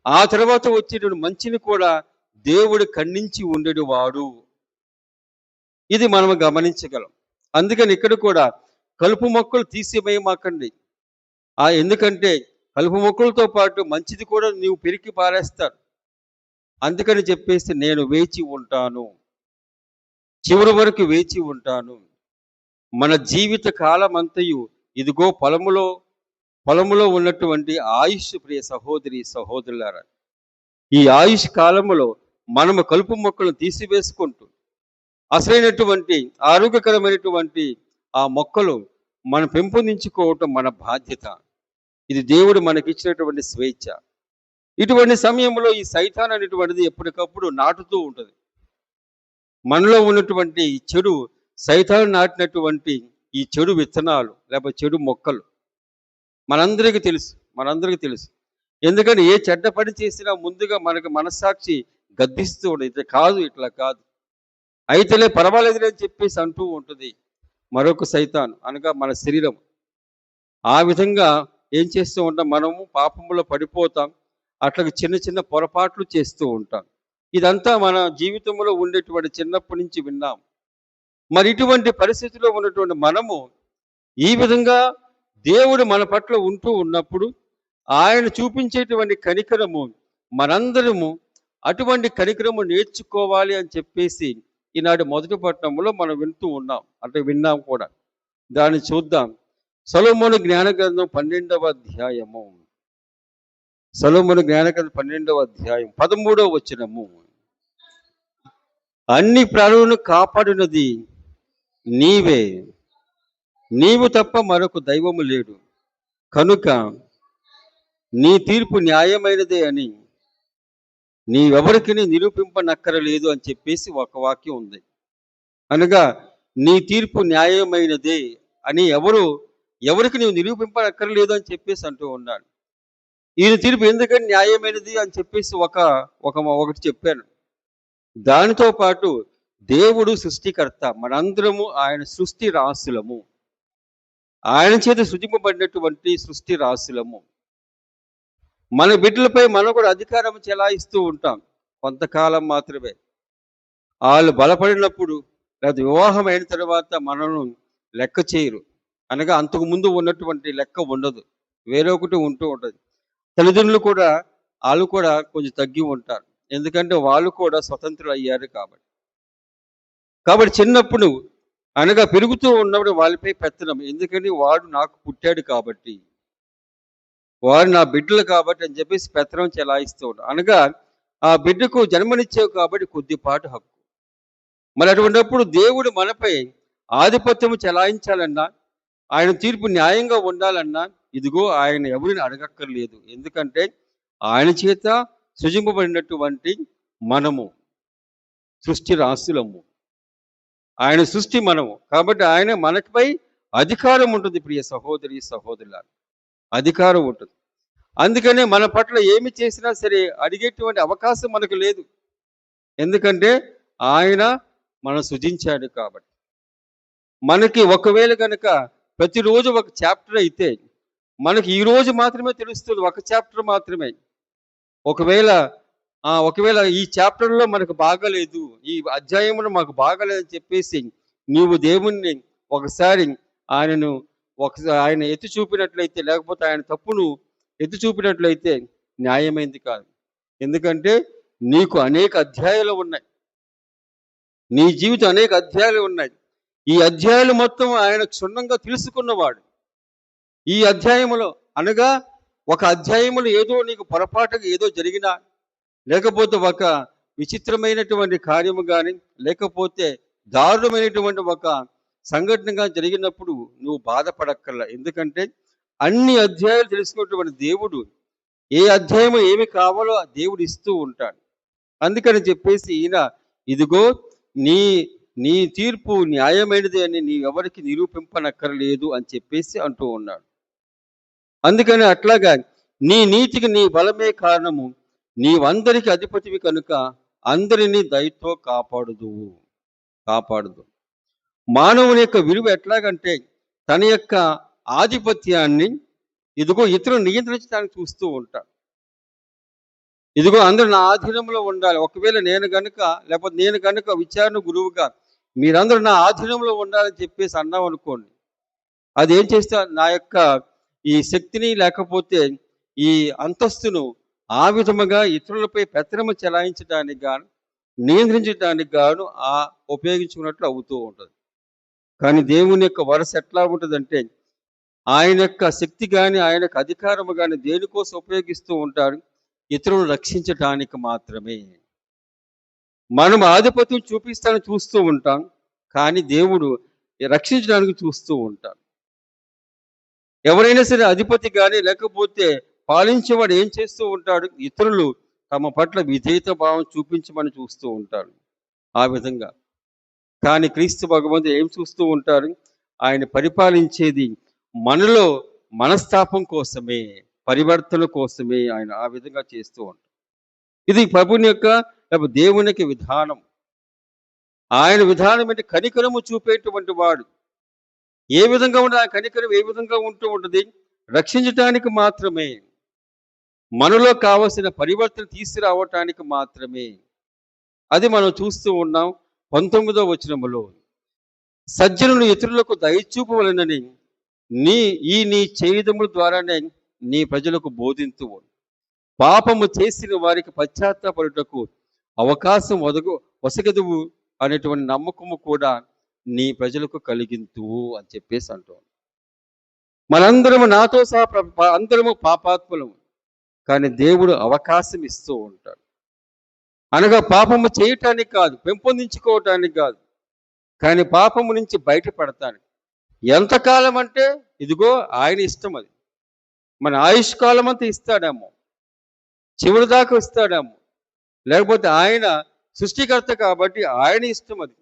ఆ తర్వాత వచ్చేటువంటి మంచిని కూడా దేవుడు ఖండించి ఉండేడు వాడు. ఇది మనం గమనించగలం. అందుకని ఇక్కడ కూడా కలుపు మొక్కలు తీసివేయమాకండి. ఎందుకంటే కలుపు మొక్కలతో పాటు మంచిది కూడా నీవు పెరికి పారేస్తారు. అందుకని చెప్పేసి నేను వేచి ఉంటాను, చివరి వరకు వేచి ఉంటాను. మన జీవిత కాలం అంతయు ఇదిగో పొలములో ఉన్నటువంటి ఆయుష్. ప్రియ సహోదరి సహోదరులారా, ఈ ఆయుష్ కాలములో మనము కలుపు మొక్కలను తీసివేసుకుంటూ అసలైనటువంటి ఆరోగ్యకరమైనటువంటి ఆ మొక్కలు మనం పెంపొందించుకోవటం మన బాధ్యత. ఇది దేవుడు మనకిచ్చినటువంటి స్వేచ్ఛ. ఇటువంటి సమయంలో ఈ సైతాన్ అనేటువంటిది ఎప్పటికప్పుడు నాటుతూ ఉంటుంది. మనలో ఉన్నటువంటి చెడు సైతాన్ నాటినటువంటి ఈ చెడు విత్తనాలు లేకపోతే చెడు మొక్కలు మనందరికీ తెలుసు. ఎందుకని ఏ చెడ్డ పని చేసినా ముందుగా మనకు మనస్సాక్షి గద్దిస్తూ ఉండదు, ఇట్లా కాదు అయితేలే పర్వాలేదులే అని చెప్పేసి అంటూ ఉంటుంది మరొక సైతాన్, అనగా మన శరీరం. ఆ విధంగా ఏం చేస్తూ ఉంటాం, మనము పాపంలో పడిపోతాం, అట్లా చిన్న చిన్న పొరపాట్లు చేస్తూ ఉంటాం. ఇదంతా మన జీవితంలో ఉండేటువంటి చిన్నప్పటి నుంచి విన్నాం. మరి ఇటువంటి పరిస్థితిలో ఉన్నటువంటి మనము ఈ విధంగా దేవుడు మన పట్ల ఉంటూ ఉన్నప్పుడు ఆయన చూపించేటువంటి కనికరము మనందరము అటువంటి కనికరము నేర్చుకోవాలి అని చెప్పేసి ఈనాడు మొదటి పట్టణంలో మనం విన్నాం కూడా. దాన్ని చూద్దాం. సొలొమోను జ్ఞానగ్రంథం 12వ అధ్యాయము. సొలొమోను జ్ఞానగ్రంథం 12వ అధ్యాయం 13వ వచనము. అన్ని ప్రాణులను కాపాడినది నీవే, నీవు తప్ప మరొక దైవము లేడు, కనుక నీ తీర్పు న్యాయమైనదే అని నీవెవరికి నిరూపింపనక్కరలేదు అని చెప్పేసి ఒక వాక్యం ఉంది. అనగా నీ తీర్పు న్యాయమైనదే అని ఎవరికి నీవు నిరూపింపక్కర్లేదు అని చెప్పేసి అంటూ ఉన్నాడు. ఈయన తీర్పు ఎందుకని న్యాయమైనది అని చెప్పేసి ఒకటి చెప్పాను. దానితో పాటు దేవుడు సృష్టికర్త, మనందరము ఆయన సృష్టి రాశులము, ఆయన చేత సృజింపబడినటువంటి సృష్టి రాశులము. మన బిడ్డలపై మనం కూడా అధికారం చెలాయిస్తూ ఉంటాం, కొంతకాలం మాత్రమే. వాళ్ళు బలపడినప్పుడు లేదా వివాహం అయిన తర్వాత మనను లెక్క చేయరు, అనగా అంతకు ముందు ఉన్నటువంటి లెక్క ఉండదు, వేరొకటి ఉంటూ ఉంటుంది. తల్లిదండ్రులు కూడా వాళ్ళు కూడా కొంచెం తగ్గి ఉంటారు, ఎందుకంటే వాళ్ళు కూడా స్వతంత్రులు అయ్యారు కాబట్టి చిన్నప్పుడు అనగా పెరుగుతూ ఉన్నప్పుడు వాళ్ళపై పెత్తనం, ఎందుకని వాడు నాకు పుట్టాడు కాబట్టి, వాడు నా బిడ్డలు కాబట్టి అని చెప్పేసి పెత్తనం చెలాయిస్తూ ఉంటారు. అనగా ఆ బిడ్డకు జన్మనిచ్చావు కాబట్టి కొద్దిపాటు హక్కు. మరి అటువంటిప్పుడు దేవుడు మనపై ఆధిపత్యము చెలాయించాలన్నా, ఆయన తీర్పు న్యాయంగా ఉండాలన్నా, ఇదిగో ఆయన ఎవరిని అడగక్కర్లేదు, ఎందుకంటే ఆయన చేత సృజింపబడినటువంటి మనము సృష్టి రాశులము, ఆయన సృష్టి మనము. కాబట్టి ఆయన మనపై అధికారం ఉంటుంది. ప్రియ సహోదరి సహోదరుల, అధికారం ఉంటుంది. అందుకనే మన పట్ల ఏమి చేసినా సరే అడిగేటువంటి అవకాశం మనకు లేదు, ఎందుకంటే ఆయన మనం సృజించాడు కాబట్టి. మనకి ఒకవేళ కనుక ప్రతిరోజు ఒక చాప్టర్ అయితే మనకి ఈ రోజు మాత్రమే తెలుస్తుంది, ఒక చాప్టర్ మాత్రమే. ఒకవేళ ఈ చాప్టర్లో మనకు బాగలేదు, ఈ అధ్యాయంలో మాకు బాగలేదని చెప్పేసి నీవు దేవుణ్ణి ఒకసారి ఆయన ఎత్తి చూపినట్లయితే, లేకపోతే ఆయన తప్పును ఎత్తి చూపినట్లయితే న్యాయమైంది కాదు. ఎందుకంటే నీకు అనేక అధ్యాయాలు ఉన్నాయి, నీ జీవితం అనేక అధ్యాయాలు ఉన్నాయి. ఈ అధ్యాయాలు మొత్తం ఆయన క్షుణ్ణంగా తెలుసుకున్నవాడు. ఈ అధ్యాయములో అనగా ఒక అధ్యాయములో ఏదో నీకు పొరపాటుగా ఏదో జరిగినా, లేకపోతే ఒక విచిత్రమైనటువంటి కార్యము కానీ, లేకపోతే దారుణమైనటువంటి ఒక సంఘటనగా జరిగినప్పుడు నువ్వు బాధపడక్కర్లా, ఎందుకంటే అన్ని అధ్యాయాలు తెలుసుకున్నటువంటి దేవుడు ఏ అధ్యాయము ఏమి కావాలో ఆ దేవుడు ఇస్తూ ఉంటాడు. అందుకని చెప్పేసి ఈయన ఇదిగో నీ తీర్పు న్యాయమైనది అని నీ ఎవరికి నిరూపింపనక్కర్లేదు అని చెప్పేసి అంటూ ఉన్నాడు. అందుకని అట్లాగా నీ నీతికి నీ బలమే కారణము, నీవందరికి అధిపతివి కనుక అందరినీ దయతో కాపాడుదు. మానవుని యొక్క విలువ ఎట్లాగంటే తన యొక్క ఆధిపత్యాన్ని ఇదిగో ఇతరులు నియంత్రించడానికి చూస్తూ ఉంటాడు. ఇదిగో అందరూ నా ఆధీనంలో ఉండాలి. ఒకవేళ నేను కనుక విచారణ గురువుగా మీరందరూ నా ఆధీనంలో ఉండాలని చెప్పేసి అన్నాం అనుకోండి, అది ఏం చేస్తా, నా యొక్క ఈ శక్తిని లేకపోతే ఈ అంతస్తును ఆ విధముగా ఇతరులపై పెత్తనము చెలాయించడానికి గాను, నియంత్రించడానికి గాను ఉపయోగించుకున్నట్లు అవుతూ ఉంటుంది. కానీ దేవుని యొక్క వరస ఎట్లా ఉంటుందంటే, ఆయన యొక్క శక్తి కానీ ఆయన యొక్క అధికారము కానీ దేనికోసం ఉపయోగిస్తూ ఉంటాడు, ఇతరులను రక్షించటానికి మాత్రమే. మనం ఆధిపత్యం చూపిస్తానని చూస్తూ ఉంటాం, కానీ దేవుడు రక్షించడానికి చూస్తూ ఉంటాడు. ఎవరైనా సరే అధిపతి కానీ లేకపోతే పాలించేవాడు ఏం చేస్తూ ఉంటాడు, ఇతరులు తమ పట్ల విధేయత భావం చూపించమని చూస్తూ ఉంటాడు ఆ విధంగా. కానీ క్రీస్తు భగవంతుడు ఏం చూస్తూ ఉంటారు, ఆయన పరిపాలించేది మనలో మనస్తాపం కోసమే, పరివర్తన కోసమే ఆయన ఆ విధంగా చేస్తూ ఉంటాడు. ఇది ప్రభుని యొక్క దేవునికి విధానం. ఆయన విధానం అంటే కనికరము చూపేటువంటి వాడు. ఏ విధంగా ఉంటే ఆ కనికరం ఏ విధంగా ఉంటూ ఉంటుంది, రక్షించటానికి మాత్రమే, మనలో కావలసిన పరివర్తన తీసుకురావటానికి మాత్రమే. అది మనం చూస్తూ ఉన్నాం 19వ వచనములో. సజ్జనులు ఇతరులకు దయచూపవలెనని నీ చేయుదముల ద్వారానే నీ ప్రజలకు బోధింతు. పాపము చేసిన వారికి పశ్చాత్తాపడుటకు అవకాశం వసగదువు అనేటువంటి నమ్మకము కూడా నీ ప్రజలకు కలిగింతువు అని చెప్పేసి అంటాం. మనందరము నాతో సహా అందరము పాపాత్ములము, కానీ దేవుడు అవకాశం ఇస్తూ ఉంటాడు. అనగా పాపము చేయటానికి కాదు, పెంపొందించుకోవటానికి కాదు, కానీ పాపము నుంచి బయటపడతాను. ఎంతకాలం అంటే ఇదిగో ఆయన ఇష్టం. అది మన ఆయుష్కాలం అంతా ఇస్తాడేమో, చివరి దాకా ఇస్తాడేమో, లేకపోతే ఆయన సృష్టికర్త కాబట్టి ఆయన ఇష్టం అది.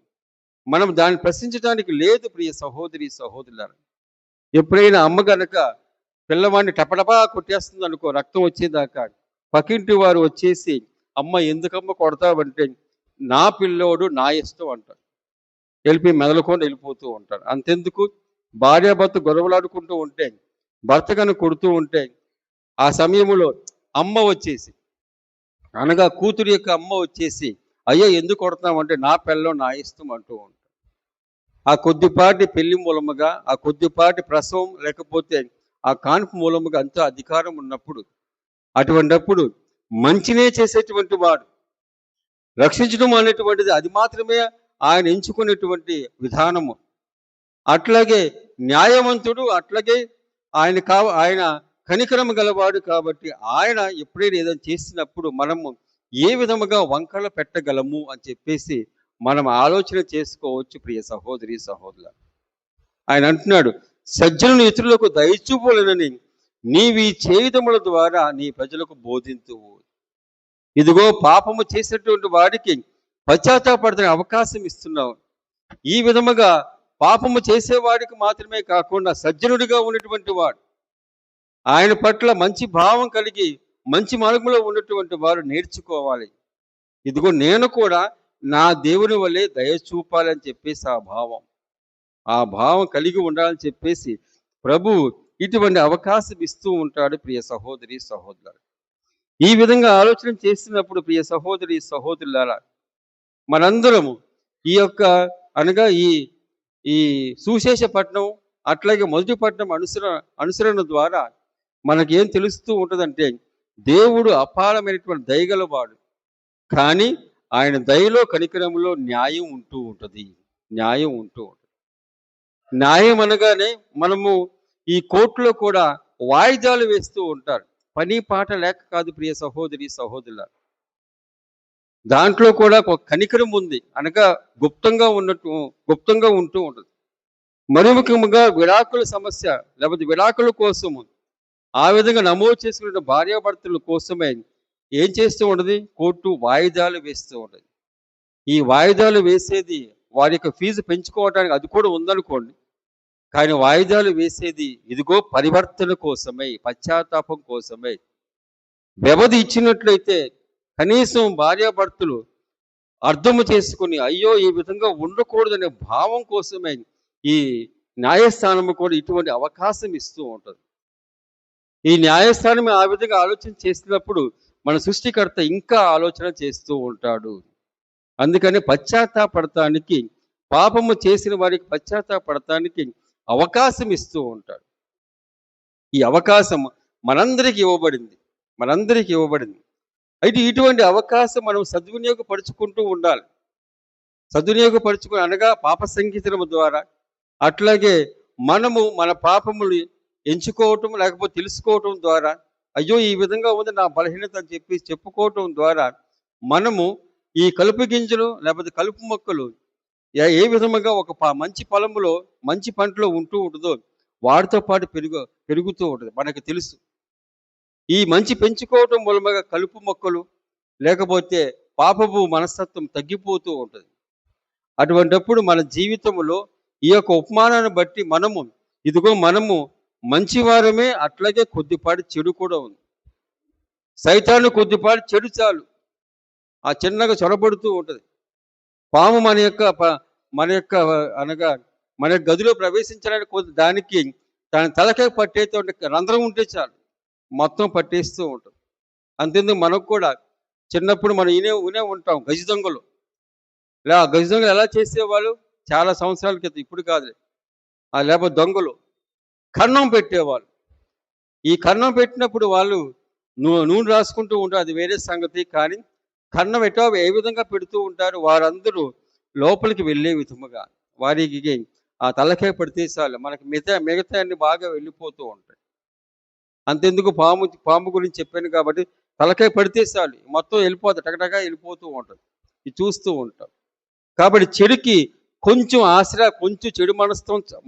మనం దాన్ని ప్రశ్నించడానికి లేదు ప్రియ సహోదరి సహోదరులారా. ఎప్పుడైనా అమ్మ గనక పిల్లవాడిని టపటపా కొట్టేస్తుంది అనుకో, రక్తం వచ్చేదాకా పక్కింటి వారు వచ్చేసి, అమ్మ ఎందుకమ్మ కొడతావంటే, నా పిల్లోడు నా ఇష్టం అంటారు. వెళ్ళిపోయి మెదలుకొని వెళ్ళిపోతూ ఉంటారు. అంతెందుకు, భార్యాభర్త గొడవలాడుకుంటూ ఉంటే, భర్త కనుక కొడుతూ ఉంటే, ఆ సమయంలో అమ్మ వచ్చేసి, అనగా కూతురు యొక్క అమ్మ వచ్చేసి, అయ్యో ఎందుకు కొడతామంటే, నా పిల్లం నా ఇష్టం అంటూ ఉంటారు. ఆ కొద్దిపాటి పెళ్లి మూలముగా, ఆ కొద్దిపాటి ప్రసవం లేకపోతే ఆ కాన్పు మూలముగా అంతా అధికారం ఉన్నప్పుడు, అటువంటిప్పుడు మంచినే చేసేటువంటి వాడు, రక్షించడం అనేటువంటిది అది మాత్రమే ఆయన ఎంచుకునేటువంటి విధానము. అట్లాగే న్యాయవంతుడు, అట్లాగే ఆయన కనికరము గలవాడు కాబట్టి ఆయన ఎప్పుడైనా ఏదైనా చేసినప్పుడు మనము ఏ విధముగా వంకలు పెట్టగలము అని చెప్పేసి మనం ఆలోచన చేసుకోవచ్చు ప్రియ సహోదరి సహోదరుల. ఆయన అంటున్నాడు, సజ్జనులు ఇతరులకు దయచూపులనని నీవి చేయుదముల ద్వారా నీ ప్రజలకు బోధింతువు. ఇదిగో పాపము చేసినటువంటి వాడికి పశ్చాత్తాపడుతున్న అవకాశం ఇస్తున్నావు. ఈ విధముగా పాపము చేసేవాడికి మాత్రమే కాకుండా సజ్జనుడిగా ఉన్నటువంటి వాడు, ఆయన పట్ల మంచి భావం కలిగి మంచి మార్గంలో ఉన్నటువంటి వారు నేర్చుకోవాలి. ఇదిగో నేను కూడా నా దేవుని వల్లే దయ చూపాలని చెప్పేసి ఆ భావం కలిగి ఉండాలని చెప్పేసి ప్రభు ఇటువంటి అవకాశం ఇస్తూ ఉంటాడు ప్రియ సహోదరి సహోదరులు. ఈ విధంగా ఆలోచన చేసినప్పుడు ప్రియ సహోదరి సహోదరులారా, మనందరము ఈ యొక్క అనగా ఈ సుశేష పట్టణం అట్లాగే మొదటి పట్టణం అనుసరణ ద్వారా మనకేం తెలుస్తూ ఉంటుందంటే, దేవుడు అపారమైనటువంటి దయగలవాడు, కానీ ఆయన దయలో కనికరంలో న్యాయం ఉంటూ ఉంటుంది. న్యాయం ఉంటూ ఉంటుంది. న్యాయం అనగానే మనము ఈ కోర్టులో కూడా వాయిదాలు వేస్తూ ఉంటారు. పని పాట లేక కాదు ప్రియ సహోదరి సహోదరుల. దాంట్లో కూడా ఒక కనికరం ఉంది, అనగా గుప్తంగా ఉంటూ ఉంటుంది. మరి ముఖ్యంగా విడాకుల సమస్య లేకపోతే విడాకుల కోసము ఆ విధంగా నమోదు చేసుకున్న భార్యాభర్తల కోసమే ఏం చేస్తూ ఉంటుంది, కోర్టు వాయిదాలు వేస్తూ ఉంటుంది. ఈ వాయిదాలు వేసేది వారి యొక్క ఫీజు పెంచుకోవడానికి అది కూడా ఉందనుకోండి, కానీ వాయిదాలు వేసేది ఇదిగో పరివర్తన కోసమే, పశ్చాత్తాపం కోసమే. వ్యవధి ఇచ్చినట్లయితే కనీసం భార్యాభర్తలు అర్థము చేసుకుని అయ్యో ఈ విధంగా ఉండకూడదనే భావం కోసమే ఈ న్యాయస్థానము కూడా ఇటువంటి అవకాశం ఇస్తూ ఉంటుంది. ఈ న్యాయస్థానం ఆ విధంగా ఆలోచన చేసినప్పుడు మన సృష్టికర్త ఇంకా ఆలోచన చేస్తూ ఉంటాడు. అందుకని పశ్చాత్తాపడటానికి, పాపము చేసిన వారికి పశ్చాత్తాపడటానికి అవకాశం ఇస్తూ ఉంటాడు. ఈ అవకాశం మనందరికీ ఇవ్వబడింది. అయితే ఇటువంటి అవకాశం మనం సద్వినియోగపరుచుకుంటూ ఉండాలి. అనగా పాప సంగీతము ద్వారా, అట్లాగే మనము మన పాపములు ఎంచుకోవటం లేకపోతే తెలుసుకోవటం ద్వారా, అయ్యో ఈ విధంగా ఉంది నా బలహీనత అని చెప్పి చెప్పుకోవటం ద్వారా మనము ఈ కలుపు గింజలు లేకపోతే కలుపు మొక్కలు ఏ విధముగా ఒక మంచి పొలంలో మంచి పంటలో ఉంటూ ఉంటుందో వాటితో పాటు పెరుగుతూ ఉంటుంది. మనకు తెలుసు. ఈ మంచి పెంచుకోవటం మూలముగా కలుపు మొక్కలు లేకపోతే పాపపు మనస్తత్వం తగ్గిపోతూ ఉంటుంది. అటువంటిప్పుడు మన జీవితంలో ఈ యొక్క ఉపమానాన్ని బట్టి మనము మంచివారమే, అట్లాగే కొద్దిపాటి చెడు కూడా ఉంది. సైతాను కొద్దిపాటి చెడు చాలు, ఆ చిన్నగా చొరబడుతూ ఉంటుంది. పాము మన యొక్క అనగా మన గదిలో ప్రవేశించడానికి దానికి తన తలకే పట్టేతో రంధ్రం ఉంటే చాలు, మొత్తం పట్టేస్తూ ఉంటుంది. అంతేందుకు మనకు కూడా చిన్నప్పుడు మనం వినే ఉంటాం గజ దొంగలు. గజ దొంగలు ఎలా చేసేవాళ్ళు, చాలా సంవత్సరాల క్రితం, ఇప్పుడు కాదు. లేకపోతే దొంగలు కన్నం పెట్టేవాళ్ళు. ఈ కన్నం పెట్టినప్పుడు వాళ్ళు నూనె రాసుకుంటూ ఉంటారు, అది వేరే సంగతి. కానీ కన్నం ఏ విధంగా పెడుతూ ఉంటారు, వారందరూ లోపలికి వెళ్ళే విధముగా వారికి ఆ తలకే పడితే చాలు, మనకి మిగతా అన్ని బాగా వెళ్ళిపోతూ ఉంటాయి. అంతెందుకు పాము గురించి చెప్పాను కాబట్టి తలకాయ పడితే చాలు మొత్తం వెళ్ళిపోతుంది, టకటగా వెళ్ళిపోతూ ఉంటుంది. ఇది చూస్తూ ఉంటాం. కాబట్టి చెడుకి కొంచెం ఆశ్రయ, కొంచెం చెడు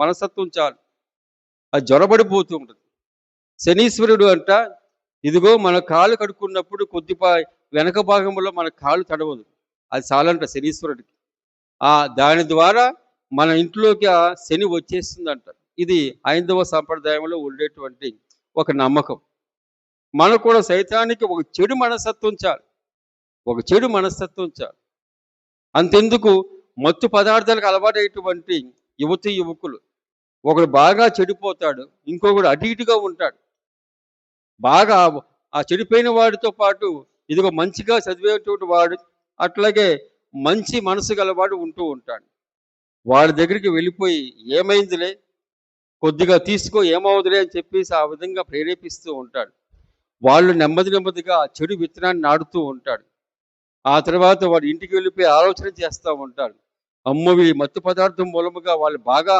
మనస్తత్వం చాలు, అది జ్వరబడిపోతూ ఉంటుంది. శనీశ్వరుడు అంట, ఇదిగో మన కాళ్ళు కడుక్కున్నప్పుడు వెనక భాగంలో మన కాళ్ళు తడవదు, అది చాలంట శనీశ్వరుడికి. దాని ద్వారా మన ఇంట్లోకి ఆ శని వచ్చేస్తుందంట. ఇది హైందవ సంప్రదాయంలో ఉండేటువంటి ఒక నమ్మకం. మనకు కూడా సైతానికి ఒక చెడు మనస్తత్వం చాలు, ఒక చెడు మనస్తత్వం చాలు. అంతెందుకు, మత్తు పదార్థాలకు అలవాటైనటువంటి యువతి యువకులు, ఒకడు బాగా చెడిపోతాడు, ఇంకొకడు అటు ఇటుగా ఉంటాడు. బాగా ఆ చెడిపోయిన వాడితో పాటు ఇదిగో మంచిగా చదివేటువంటి వాడు, అట్లాగే మంచి మనసు గలవాడు ఉంటూ ఉంటాడు. వాడి దగ్గరికి వెళ్ళిపోయి ఏమైందిలే, కొద్దిగా తీసుకో, ఏమవుదులే అని చెప్పేసి ఆ విధంగా ప్రేరేపిస్తూ ఉంటాడు. వాళ్ళు నెమ్మదిగా ఆ చెడు విత్తనాన్ని నాడుతూ ఉంటాడు. ఆ తర్వాత వాడు ఇంటికి వెళ్ళిపోయి ఆలోచన చేస్తూ ఉంటాడు, అమ్మవి మత్తు పదార్థం మూలముగా వాళ్ళు బాగా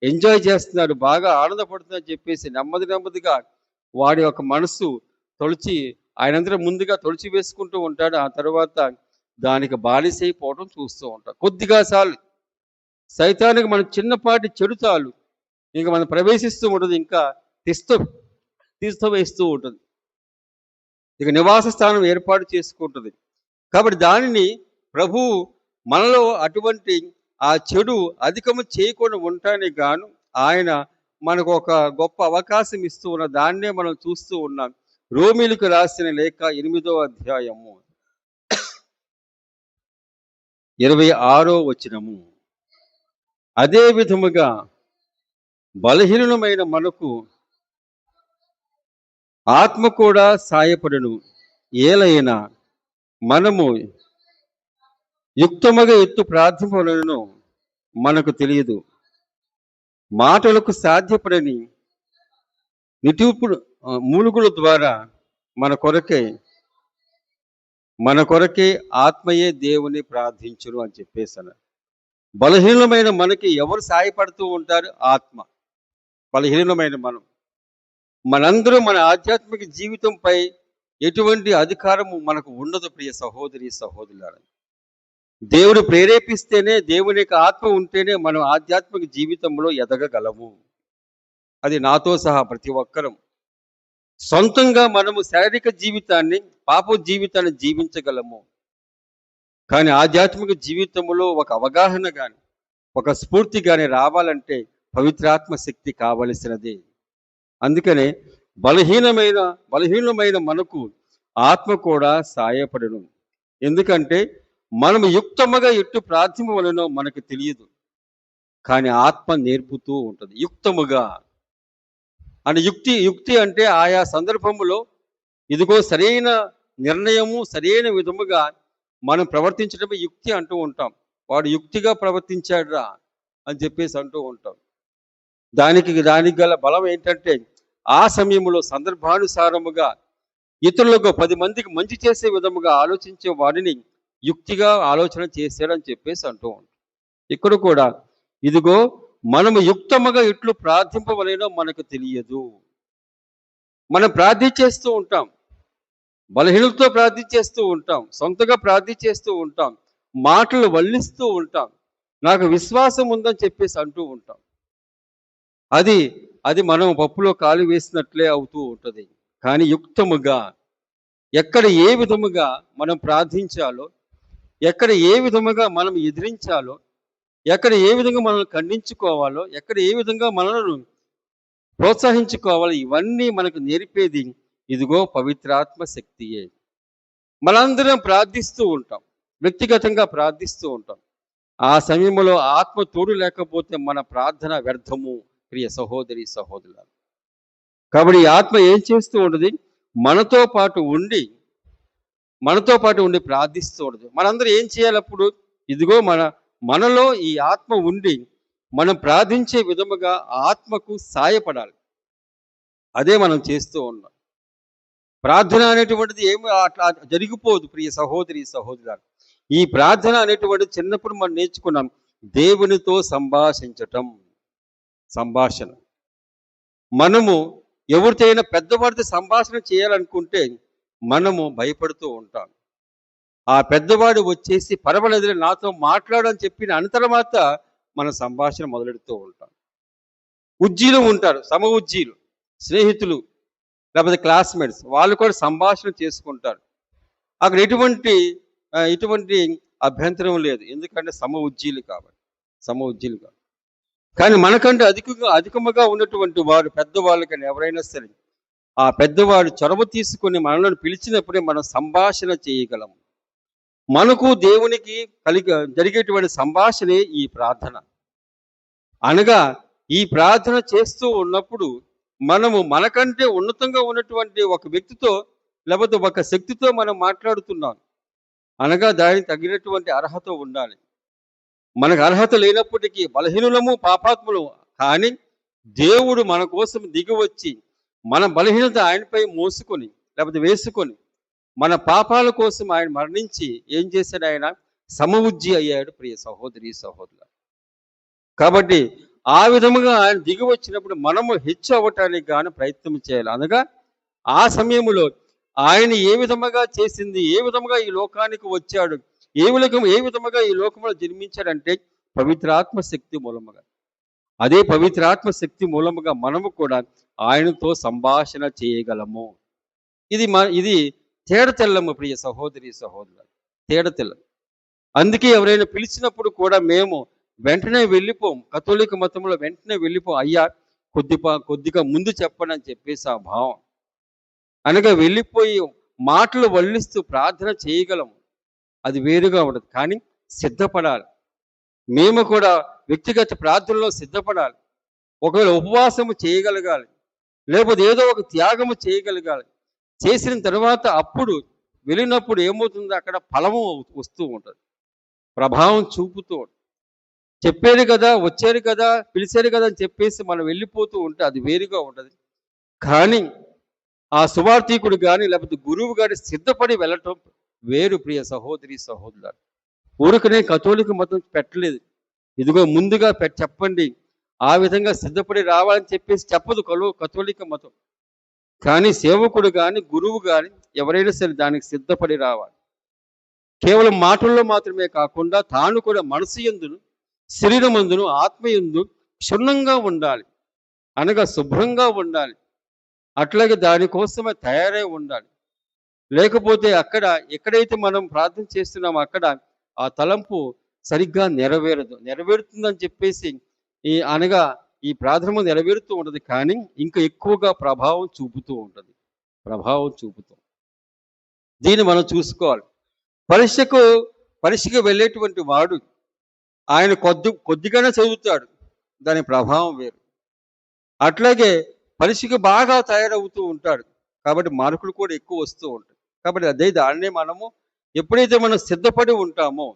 ఎంజాయ్ చేస్తున్నారు, బాగా ఆనందపడుతున్నారు చెప్పేసి నెమ్మదిగా వాడి యొక్క మనసు ఆయనందరూ ముందుగా తొలిచి వేసుకుంటూ ఉంటాడు. ఆ తర్వాత దానికి బానిసైపోవడం చూస్తూ ఉంటాడు. కొద్దిగా సార్లు సైతానికి మన చిన్నపాటి చెడు చాలు, ఇంకా మనం ప్రవేశిస్తూ ఉంటుంది, ఇంకా తీస్తూ వేస్తూ ఉంటుంది, ఇక నివాస స్థానం ఏర్పాటు చేసుకుంటుంది. కాబట్టి దానిని ప్రభువు మనలో అటువంటి ఆ చెడు అధికము చేయకుండా ఉండటానికి గాను ఆయన మనకు ఒక గొప్ప అవకాశం ఇస్తూ ఉన్న దాన్నే మనం చూస్తూ ఉన్నాం. రోమీలకు రాసిన లేఖ 8వ అధ్యాయము 26వ వచనము. అదే విధముగా బలహీనమైన మనకు ఆత్మ కూడా సాయపడును. ఏలైనా మనము యుక్తముగా ఎత్తు ప్రార్థనలను మనకు తెలియదు. మాటలకు సాధ్యపడని మూలుగుల ద్వారా మన కొరకే ఆత్మయే దేవుని ప్రార్థించును అని చెప్పేసాను. బలహీనమైన మనకి ఎవరు సాయపడుతూ ఉంటారు? ఆత్మ. బలహీనమైన మనందరూ మన ఆధ్యాత్మిక జీవితంపై ఎటువంటి అధికారము మనకు ఉండదు ప్రియ సహోదరి సహోదరులారా. దేవుడు ప్రేరేపిస్తేనే, దేవుని యొక్క ఆత్మ ఉంటేనే మనం ఆధ్యాత్మిక జీవితంలో ఎదగగలము. అది నాతో సహా ప్రతి ఒక్కరం. సొంతంగా మనము శారీరక జీవితాన్ని, పాప జీవితాన్ని జీవించగలము. కానీ ఆధ్యాత్మిక జీవితంలో ఒక అవగాహన కానీ, ఒక స్ఫూర్తి కానీ రావాలంటే పవిత్రాత్మ శక్తి కావలసినదే. అందుకనే బలహీనమైన మనకు ఆత్మ కూడా సాయపడను. ఎందుకంటే మనము యుక్తముగా ఎట్టు ప్రార్థింపవలెనో మనకు తెలియదు, కానీ ఆత్మ నేర్పుతూ ఉంటుంది. యుక్తముగా అని యుక్తి అంటే ఆయా సందర్భములో ఇదిగో సరైన నిర్ణయము, సరైన విధముగా మనం ప్రవర్తించడమే యుక్తి అంటూ ఉంటాం. వాడు యుక్తిగా ప్రవర్తించాడురా అని చెప్పేసి అంటూ ఉంటాం. దానికి గల బలం ఏంటంటే ఆ సమయంలో సందర్భానుసారముగా ఇతరులకు 10 మందికి మంచి చేసే విధముగా ఆలోచించే వాడిని యుక్తిగా ఆలోచన చేశాడని చెప్పేసి అంటూ ఉంటాం. ఇక్కడ కూడా ఇదిగో మనము యుక్తముగా ఇట్లు ప్రార్థింపవలేనో మనకు తెలియదు. మనం ప్రార్థించేస్తూ ఉంటాం, బలహీనతతో ప్రార్థించేస్తూ ఉంటాం, సొంతగా ప్రార్థించేస్తూ ఉంటాం, మాటలు వల్లిస్తూ ఉంటాం, నాకు విశ్వాసం ఉందని చెప్పేసి అంటూ ఉంటాం. అది మనం పప్పులో కాలు వేసినట్లే అవుతూ ఉంటుంది. కానీ యుక్తముగా ఎక్కడ ఏ విధముగా మనం ప్రార్థించాలో, ఎక్కడ ఏ విధముగా మనం ఎదిరించాలో, ఎక్కడ ఏ విధంగా మనల్ని ఖండించుకోవాలో, ఎక్కడ ఏ విధంగా మనల్ని ప్రోత్సహించుకోవాలో, ఇవన్నీ మనకు నేర్పేది ఇదిగో పవిత్రాత్మ శక్తియే. మనందరం ప్రార్థిస్తూ ఉంటాం, వ్యక్తిగతంగా ప్రార్థిస్తూ ఉంటాం. ఆ సమయంలో ఆత్మ తోడు లేకపోతే మన ప్రార్థన వ్యర్థము ప్రియ సహోదరి సహోదరులారా. కాబట్టి ఈ ఆత్మ ఏం చేస్తూ ఉంటుంది? మనతో పాటు ఉండి ప్రార్థిస్తూ ఉంటుంది. మనందరూ ఏం చేయాలి అప్పుడు? ఇదిగో మనలో ఈ ఆత్మ ఉండి మనం ప్రార్థించే విధముగా ఆత్మకు సాయపడాలి. అదే మనం చేస్తూ ఉన్నాం. ప్రార్థన అనేటువంటిది ఏమి అట్లా జరిగిపోదు ప్రియ సహోదరి సహోదరులారా. ఈ ప్రార్థన అనేటువంటిది చిన్నప్పుడు మనం నేర్చుకున్నాం, దేవునితో సంభాషణ. మనము ఎవరితో అయినా పెద్దవాడితో సంభాషణ చేయాలనుకుంటే మనము భయపడుతూ ఉంటాం. ఆ పెద్దవాడు వచ్చేసి పర్వాలేదు నాతో మాట్లాడని చెప్పిన అంతర్వాత మన సంభాషణ మొదలెడుతూ ఉంటాం. ఉజ్జీలు ఉంటారు, సమ ఉజ్జీలు, స్నేహితులు లేకపోతే క్లాస్మేట్స్, వాళ్ళు కూడా సంభాషణ చేసుకుంటారు. అక్కడ ఇటువంటి అభ్యంతరం లేదు, ఎందుకంటే సమ ఉజ్జీలు కాబట్టి. కానీ మనకంటే అధికముగా ఉన్నటువంటి వారు పెద్దవాళ్ళు కానీ ఎవరైనా సరే, ఆ పెద్దవాడు చొరవ తీసుకుని మనల్ని పిలిచినప్పుడే మనం సంభాషణ చేయగలము. మనకు దేవునికి జరిగేటువంటి సంభాషణే ఈ ప్రార్థన. అనగా ఈ ప్రార్థన చేస్తూ ఉన్నప్పుడు మనము మనకంటే ఉన్నతంగా ఉన్నటువంటి ఒక వ్యక్తితో లేకపోతే ఒక శక్తితో మనం మాట్లాడుతున్నాం. అనగా దానికి తగినటువంటి అర్హత ఉండాలి. మనకు అర్హత లేనప్పటికీ బలహీనులము, పాపాత్ములు, కానీ దేవుడు మన కోసం దిగి వచ్చి మన బలహీనత ఆయనపై మోసుకొని లేకపోతే వేసుకొని మన పాపాల కోసం ఆయన మరణించి ఏం చేశాడు? ఆయన సమవుజ్జి అయ్యాడు. ప్రియ సహోదరి సహోదరుల, కాబట్టి ఆ విధముగా ఆయన దిగి వచ్చినప్పుడు మనము హెచ్చు అవ్వటానికి గాను ప్రయత్నం చేయాలి. అనగా ఆ సమయంలో ఆయన ఏ విధముగా చేసింది, ఏ విధముగా ఈ లోకానికి వచ్చాడు, ఏ విధముగా ఈ లోకంలో జన్మించాడంటే పవిత్రాత్మ శక్తి మూలముగా. అదే పవిత్రాత్మ శక్తి మూలముగా మనము కూడా ఆయనతో సంభాషణ చేయగలము. ఇది తేడతెల్లము ప్రియ సహోదరి సహోదరులు, తేడతెల్లం. అందుకే ఎవరైనా పిలిచినప్పుడు కూడా మేము వెంటనే వెళ్ళిపోం. కథోలిక మతంలో వెంటనే వెళ్ళిపోం. అయ్యా కొద్దిగా ముందు చెప్పండి అని చెప్పేసి ఆ భావం. అనగా వెళ్ళిపోయి మాటలు వల్లిస్తూ ప్రార్థన చేయగలము, అది వేరుగా ఉండదు. కానీ సిద్ధపడాలి. మేము కూడా వ్యక్తిగత ప్రార్థనలో సిద్ధపడాలి. ఒకవేళ ఉపవాసము చేయగలగాలి, లేకపోతే ఏదో ఒక త్యాగము చేయగలగాలి. చేసిన తర్వాత అప్పుడు వెళ్ళినప్పుడు ఏమవుతుందో అక్కడ ఫలము వస్తూ ఉంటుంది, ప్రభావం చూపుతూ ఉంటుంది. చెప్పారు కదా, వచ్చారు కదా, పిలిచారు కదా అని చెప్పేసి మనం వెళ్ళిపోతూ ఉంటే అది వేరుగా ఉంటుంది. కానీ ఆ సువార్థికుడు కానీ లేకపోతే గురువు గారి సిద్ధపడి వెళ్ళటం వేరు ప్రియ సహోదరి సహోదరులు. ఊరికనే కథోలిక మతం పెట్టలేదు, ఇదిగో ముందుగా చెప్పండి, ఆ విధంగా సిద్ధపడి రావాలని చెప్పేసి చెప్పదు కథోలిక మతం. కానీ సేవకుడు కానీ గురువు కానీ ఎవరైనా సరే దానికి సిద్ధపడి రావాలి. కేవలం మాటల్లో మాత్రమే కాకుండా తాను కూడా మనసు యందును, శరీరమందును, ఆత్మయందు క్షుణ్ణంగా ఉండాలి. అనగా శుభ్రంగా ఉండాలి. అట్లాగే దానికోసమే తయారై ఉండాలి. లేకపోతే ఎక్కడైతే మనం ప్రార్థన చేస్తున్నామో అక్కడ ఆ తలంపు సరిగ్గా నెరవేరుతుందని చెప్పేసి అనగా ఈ ప్రార్థన నెరవేరుతూ ఉంటుంది, కానీ ఇంకా ఎక్కువగా ప్రభావం చూపుతూ ఉంటుంది. దీన్ని మనం చూసుకోవాలి. పరీక్షకు వెళ్ళేటువంటి వాడు ఆయన కొద్దిగానే చదువుతాడు, దాని ప్రభావం వేరు. అట్లాగే పరీక్షకు బాగా తయారవుతూ ఉంటాడు, కాబట్టి మార్కులు కూడా ఎక్కువ వస్తూ ఉంటాయి. కాబట్టి దాన్నే మనము ఎప్పుడైతే మనం సిద్ధపడి ఉంటామో,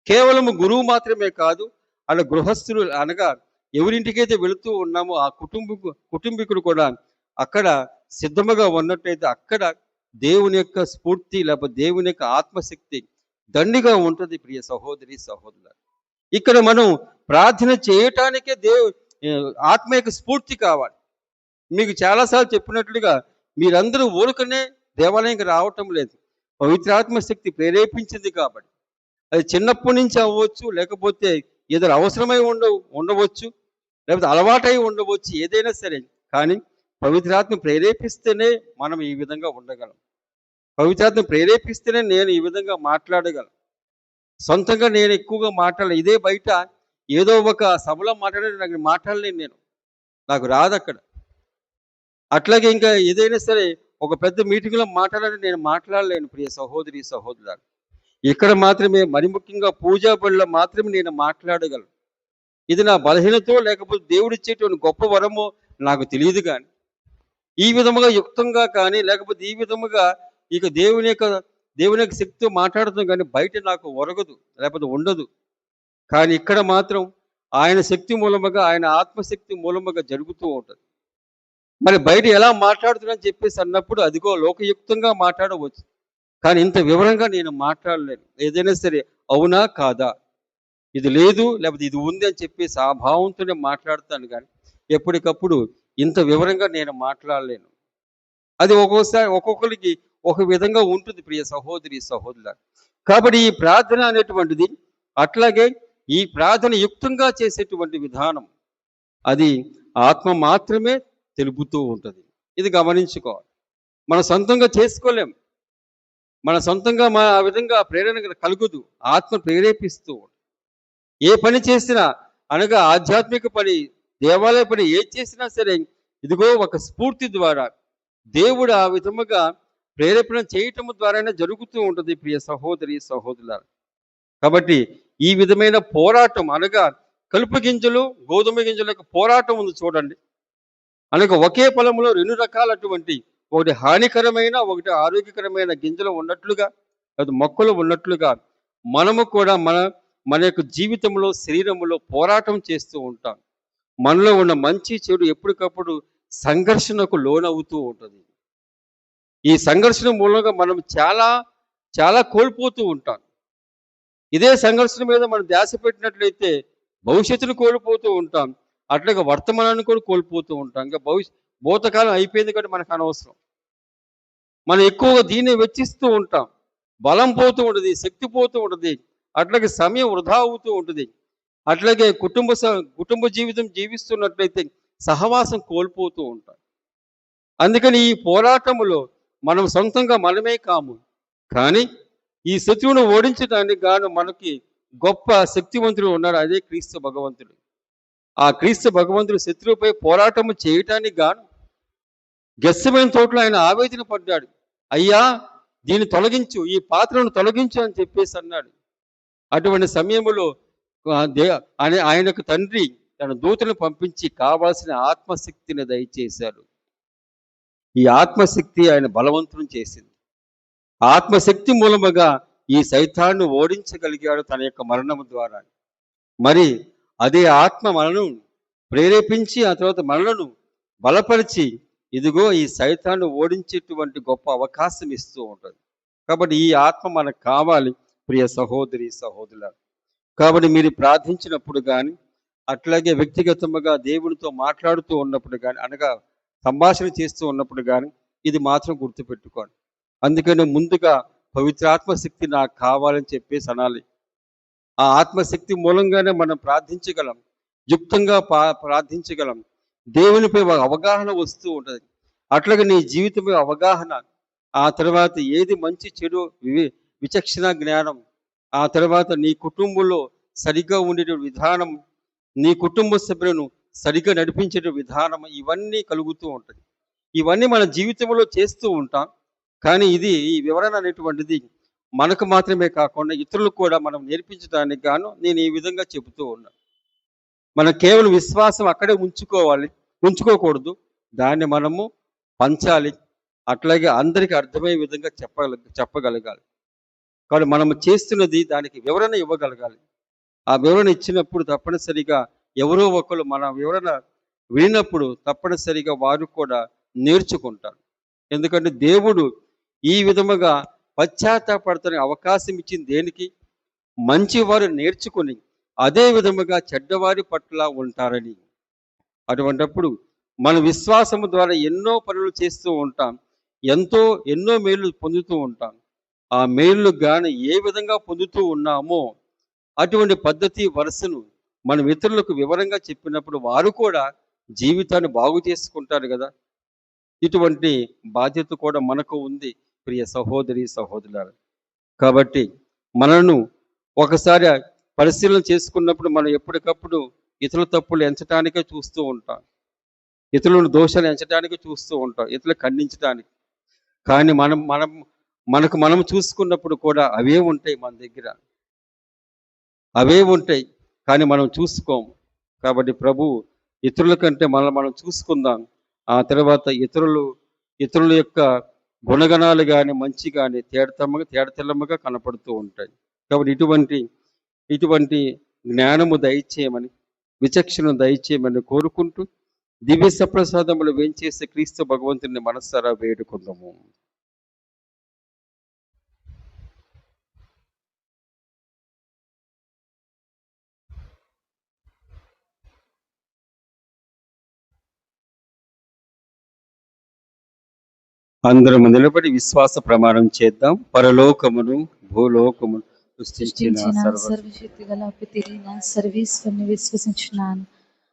కేవలం గురువు మాత్రమే కాదు, అలా గృహస్థులు అనగా ఎవరింటికైతే వెళుతూ ఉన్నామో ఆ కుటుంబీకుడు కూడా అక్కడ సిద్ధముగా ఉన్నట్టయితే అక్కడ దేవుని యొక్క స్ఫూర్తి లేకపోతే దేవుని యొక్క ఆత్మశక్తి దండిగా ఉంటుంది. ప్రియ సహోదరి సహోదరులు, ఇక్కడ మనం ప్రార్థన చేయటానికే ఆత్మ యొక్క స్ఫూర్తి కావాలి. మీకు చాలాసార్లు చెప్పినట్లుగా మీరందరూ ఊరుకనే దేవాలయంకి రావటం లేదు, పవిత్రాత్మ శక్తి ప్రేరేపించింది కాబట్టి. అది చిన్నప్పటి నుంచి అవ్వచ్చు, లేకపోతే ఏదో అవసరమై ఉండవచ్చు, లేకపోతే అలవాటై ఉండవచ్చు, ఏదైనా సరే. కానీ పవిత్రాత్మ ప్రేరేపిస్తేనే మనం ఈ విధంగా ఉండగలం. పవిత్రాత్మ ప్రేరేపిస్తేనే నేను ఈ విధంగా మాట్లాడగలను. సొంతంగా నేను ఎక్కువగా మాట్లాడలేను. ఇదే బయట ఏదో ఒక సభలో మాట్లాడలేను, నాకు రాదు అక్కడ. అట్లాగే ఇంకా ఏదైనా సరే ఒక పెద్ద మీటింగ్లో నేను మాట్లాడలేను ప్రియ సహోదరి సహోదరులు. ఇక్కడ మాత్రమే, మరి ముఖ్యంగా పూజా బడిలో మాత్రమే నేను మాట్లాడగలను. ఇది నా బలహీనతో లేకపోతే దేవుడు ఇచ్చేటువంటి గొప్ప వరమో నాకు తెలియదు. కానీ ఈ విధముగా యుక్తంగా కానీ లేకపోతే ఈ విధముగా ఇక దేవుని యొక్క శక్తితో మాట్లాడుతాం, కానీ బయట నాకు ఒరగదు లేకపోతే ఉండదు. కానీ ఇక్కడ మాత్రం ఆయన శక్తి మూలముగా, ఆయన ఆత్మశక్తి మూలముగా జరుగుతూ ఉంటుంది. మరి బయట ఎలా మాట్లాడుతున్నానని చెప్పేసి అన్నప్పుడు అదిగో లోకయుక్తంగా మాట్లాడవచ్చు, కానీ ఇంత వివరంగా నేను మాట్లాడలేను. ఏదైనా సరే అవునా కాదా, ఇది లేదు లేకపోతే ఇది ఉంది అని చెప్పేసి ఆ భావంతోనే మాట్లాడతాను, కానీ ఎప్పటికప్పుడు ఇంత వివరంగా నేను మాట్లాడలేను. అది ఒక్కొక్కరికి ఒక విధంగా ఉంటుంది ప్రియ సహోదరి సహోదరుల. కాబట్టి ఈ ప్రార్థన అనేటువంటిది అట్లాగే ఈ ప్రార్థన యుక్తంగా చేసేటువంటి విధానం అది ఆత్మ మాత్రమే తెలుపుతూ ఉంటుంది. ఇది గమనించుకోవాలి. మనం సొంతంగా చేసుకోలేం. మన సొంతంగా ఆ విధంగా ప్రేరణ కలుగుదు. ఆత్మ ప్రేరేపిస్తూ ఏ పని చేసినా, అనగా ఆధ్యాత్మిక పని, దేవాలయ పని ఏది చేసినా సరే, ఇదిగో ఒక స్ఫూర్తి ద్వారా దేవుడు ఆ విధముగా ప్రేరేపణ చేయటం ద్వారానే జరుగుతూ ఉంటుంది ప్రియ సహోదరి సహోదరులారా. కాబట్టి ఈ విధమైన పోరాటం, అనగా కలుపు గింజలు గోధుమ గింజల యొక్క పోరాటం ఉంది చూడండి. అనగా ఒకే పొలంలో రెండు రకాలటువంటి, ఒకటి హానికరమైన, ఒకటి ఆరోగ్యకరమైన గింజలు ఉన్నట్లుగా, అది మొక్కలు ఉన్నట్లుగా మనము కూడా మన యొక్క జీవితంలో, శరీరంలో పోరాటం చేస్తూ ఉంటాం. మనలో ఉన్న మంచి చెడు ఎప్పటికప్పుడు సంఘర్షణకు లోనవుతూ ఉంటుంది. ఈ సంఘర్షణ మూలంగా మనం చాలా చాలా కోల్పోతూ ఉంటాం. ఇదే సంఘర్షణ మీద మనం ధ్యాస పెట్టినట్లయితే భవిష్యత్తును కోల్పోతూ ఉంటాం. అట్లాగే వర్తమానాన్ని కూడా కోల్పోతూ ఉంటాం. ఇంకా భూతకాలం అయిపోయింది కాబట్టి మనకు అనవసరం. మనం ఎక్కువగా దీన్ని వెచ్చిస్తూ ఉంటాం. బలం పోతూ ఉంటుంది, శక్తి పోతూ ఉంటుంది, అట్లాగే సమయం వృధా అవుతూ ఉంటుంది. అట్లాగే కుటుంబ జీవితం జీవిస్తున్నట్లయితే సహవాసం కోల్పోతూ ఉంటాం. అందుకని ఈ పోరాటములో మనం సొంతంగా మనమే కాము, కానీ ఈ శత్రువును ఓడించడానికి గాను మనకి గొప్ప శక్తివంతుడు ఉన్నాడు, అదే క్రీస్తు భగవంతుడు. ఆ క్రీస్తు భగవంతుడు శత్రువుపై పోరాటము చేయటానికి గాను గెత్సెమనే తోటలో ఆయన ఆవేదన పడ్డాడు. అయ్యా, దీన్ని తొలగించు, ఈ పాత్రను తొలగించు అని చెప్పేసి అన్నాడు. అటువంటి సమయంలో ఆయనకు తండ్రి తన దూతను పంపించి కావాల్సిన ఆత్మశక్తిని దయచేశాడు. ఈ ఆత్మశక్తి ఆయన బలవంతులను చేసింది. ఆత్మశక్తి మూలముగా ఈ సైతాన్ని ఓడించగలిగాడు తన యొక్క మరణము ద్వారా. మరి అదే ఆత్మ మనను ప్రేరేపించి, ఆ తర్వాత మనలను బలపరిచి, ఇదిగో ఈ సైతాన్ని ఓడించేటువంటి గొప్ప అవకాశం ఇస్తూ ఉంటుంది. కాబట్టి ఈ ఆత్మ మనకు కావాలి ప్రియ సహోదరి సహోదరులారా. కాబట్టి మీరు ప్రార్థించినప్పుడు కానీ, అట్లాగే వ్యక్తిగతంగా దేవునితో మాట్లాడుతూ ఉన్నప్పుడు కానీ, అనగా సంభాషణ చేస్తూ ఉన్నప్పుడు కానీ ఇది మాత్రం గుర్తుపెట్టుకోండి. అందుకని ముందుగా పవిత్రాత్మ శక్తి నాకు కావాలని చెప్పేసి అనాలి. ఆ ఆత్మశక్తి మూలంగానే మనం ప్రార్థించగలం, యుక్తంగా ప్రార్థించగలం. దేవునిపై అవగాహన వస్తూ ఉంటుంది. అట్లాగే నీ జీవితంపై అవగాహన, ఆ తర్వాత ఏది మంచి చెడు విచక్షణ జ్ఞానం, ఆ తర్వాత నీ కుటుంబంలో సరిగ్గా ఉండే విధానం, నీ కుటుంబ సభ్యులను సరిగ్గా నడిపించే విధానం, ఇవన్నీ కలుగుతూ ఉంటుంది. ఇవన్నీ మన జీవితంలో చేస్తూ ఉంటాం. కానీ ఈ వివరణ అనేటువంటిది మనకు మాత్రమే కాకుండా ఇతరులకు కూడా మనం నేర్పించడానికి గాను నేను ఈ విధంగా చెబుతూ ఉన్నాను. మనం కేవలం విశ్వాసం అక్కడే ఉంచుకోకూడదు, దాన్ని మనము పంచాలి. అట్లాగే అందరికీ అర్థమయ్యే విధంగా చెప్పగలగాలి. కాబట్టి మనము చేస్తున్నది దానికి వివరణ ఇవ్వగలగాలి. ఆ వివరణ ఇచ్చినప్పుడు తప్పనిసరిగా ఎవరో ఒకరు మన వివరణ వినినప్పుడు తప్పనిసరిగా వారు కూడా నేర్చుకుంటారు. ఎందుకంటే దేవుడు ఈ విధముగా పశ్చాత్తాపడతానికి అవకాశం ఇచ్చింది దేనికి? మంచివారు నేర్చుకుని అదే విధముగా చెడ్డవారి పట్ల ఉంటారని. అటువంటప్పుడు మన విశ్వాసము ద్వారా ఎన్నో పనులు చేస్తూ ఉంటాం, ఎన్నో మేలు పొందుతూ ఉంటాం. ఆ మేలు గాని ఏ విధంగా పొందుతూ ఉన్నామో అటువంటి పద్ధతి వరుసను మనం ఇతరులకు వివరంగా చెప్పినప్పుడు వారు కూడా జీవితాన్ని బాగు చేసుకుంటారు కదా. ఇటువంటి బాధ్యత కూడా మనకు ఉంది ప్రియ సహోదరి సహోదరులారా. కాబట్టి మనను ఒకసారి పరిశీలన చేసుకున్నప్పుడు మనం ఎప్పటికప్పుడు ఇతరుల తప్పులు ఎంచడానికే చూస్తూ ఉంటాం, ఇతరులను దోషాలు ఎంచడానికే చూస్తూ ఉంటాం, ఇతరులు ఖండించడానికి. కానీ మనం చూసుకున్నప్పుడు కూడా అవే ఉంటాయి, మన దగ్గర అవే ఉంటాయి, కానీ మనం చూసుకోము. కాబట్టి ప్రభు ఇతరుల కంటే మనం చూసుకుందాం. ఆ తర్వాత ఇతరుల యొక్క గుణగణాలు కానీ మంచి కానీ తేడతెల్లముగా కనపడుతూ ఉంటాయి. కాబట్టి ఇటువంటి జ్ఞానము దయచేయమని, విచక్షణ దయచేయమని కోరుకుంటూ దివ్య సప్రసాదములు వేంచేసే క్రీస్తు భగవంతుని మనస్సారా వేడుకుందాము. అందరము నిలబడి విశ్వాస ప్రమాణం చేద్దాం. పరలోకమును భూలోకమును సృష్టించిన సర్వశక్తి గల పితిరైన సర్వేశ్వరుని విశ్వసించున్నాను.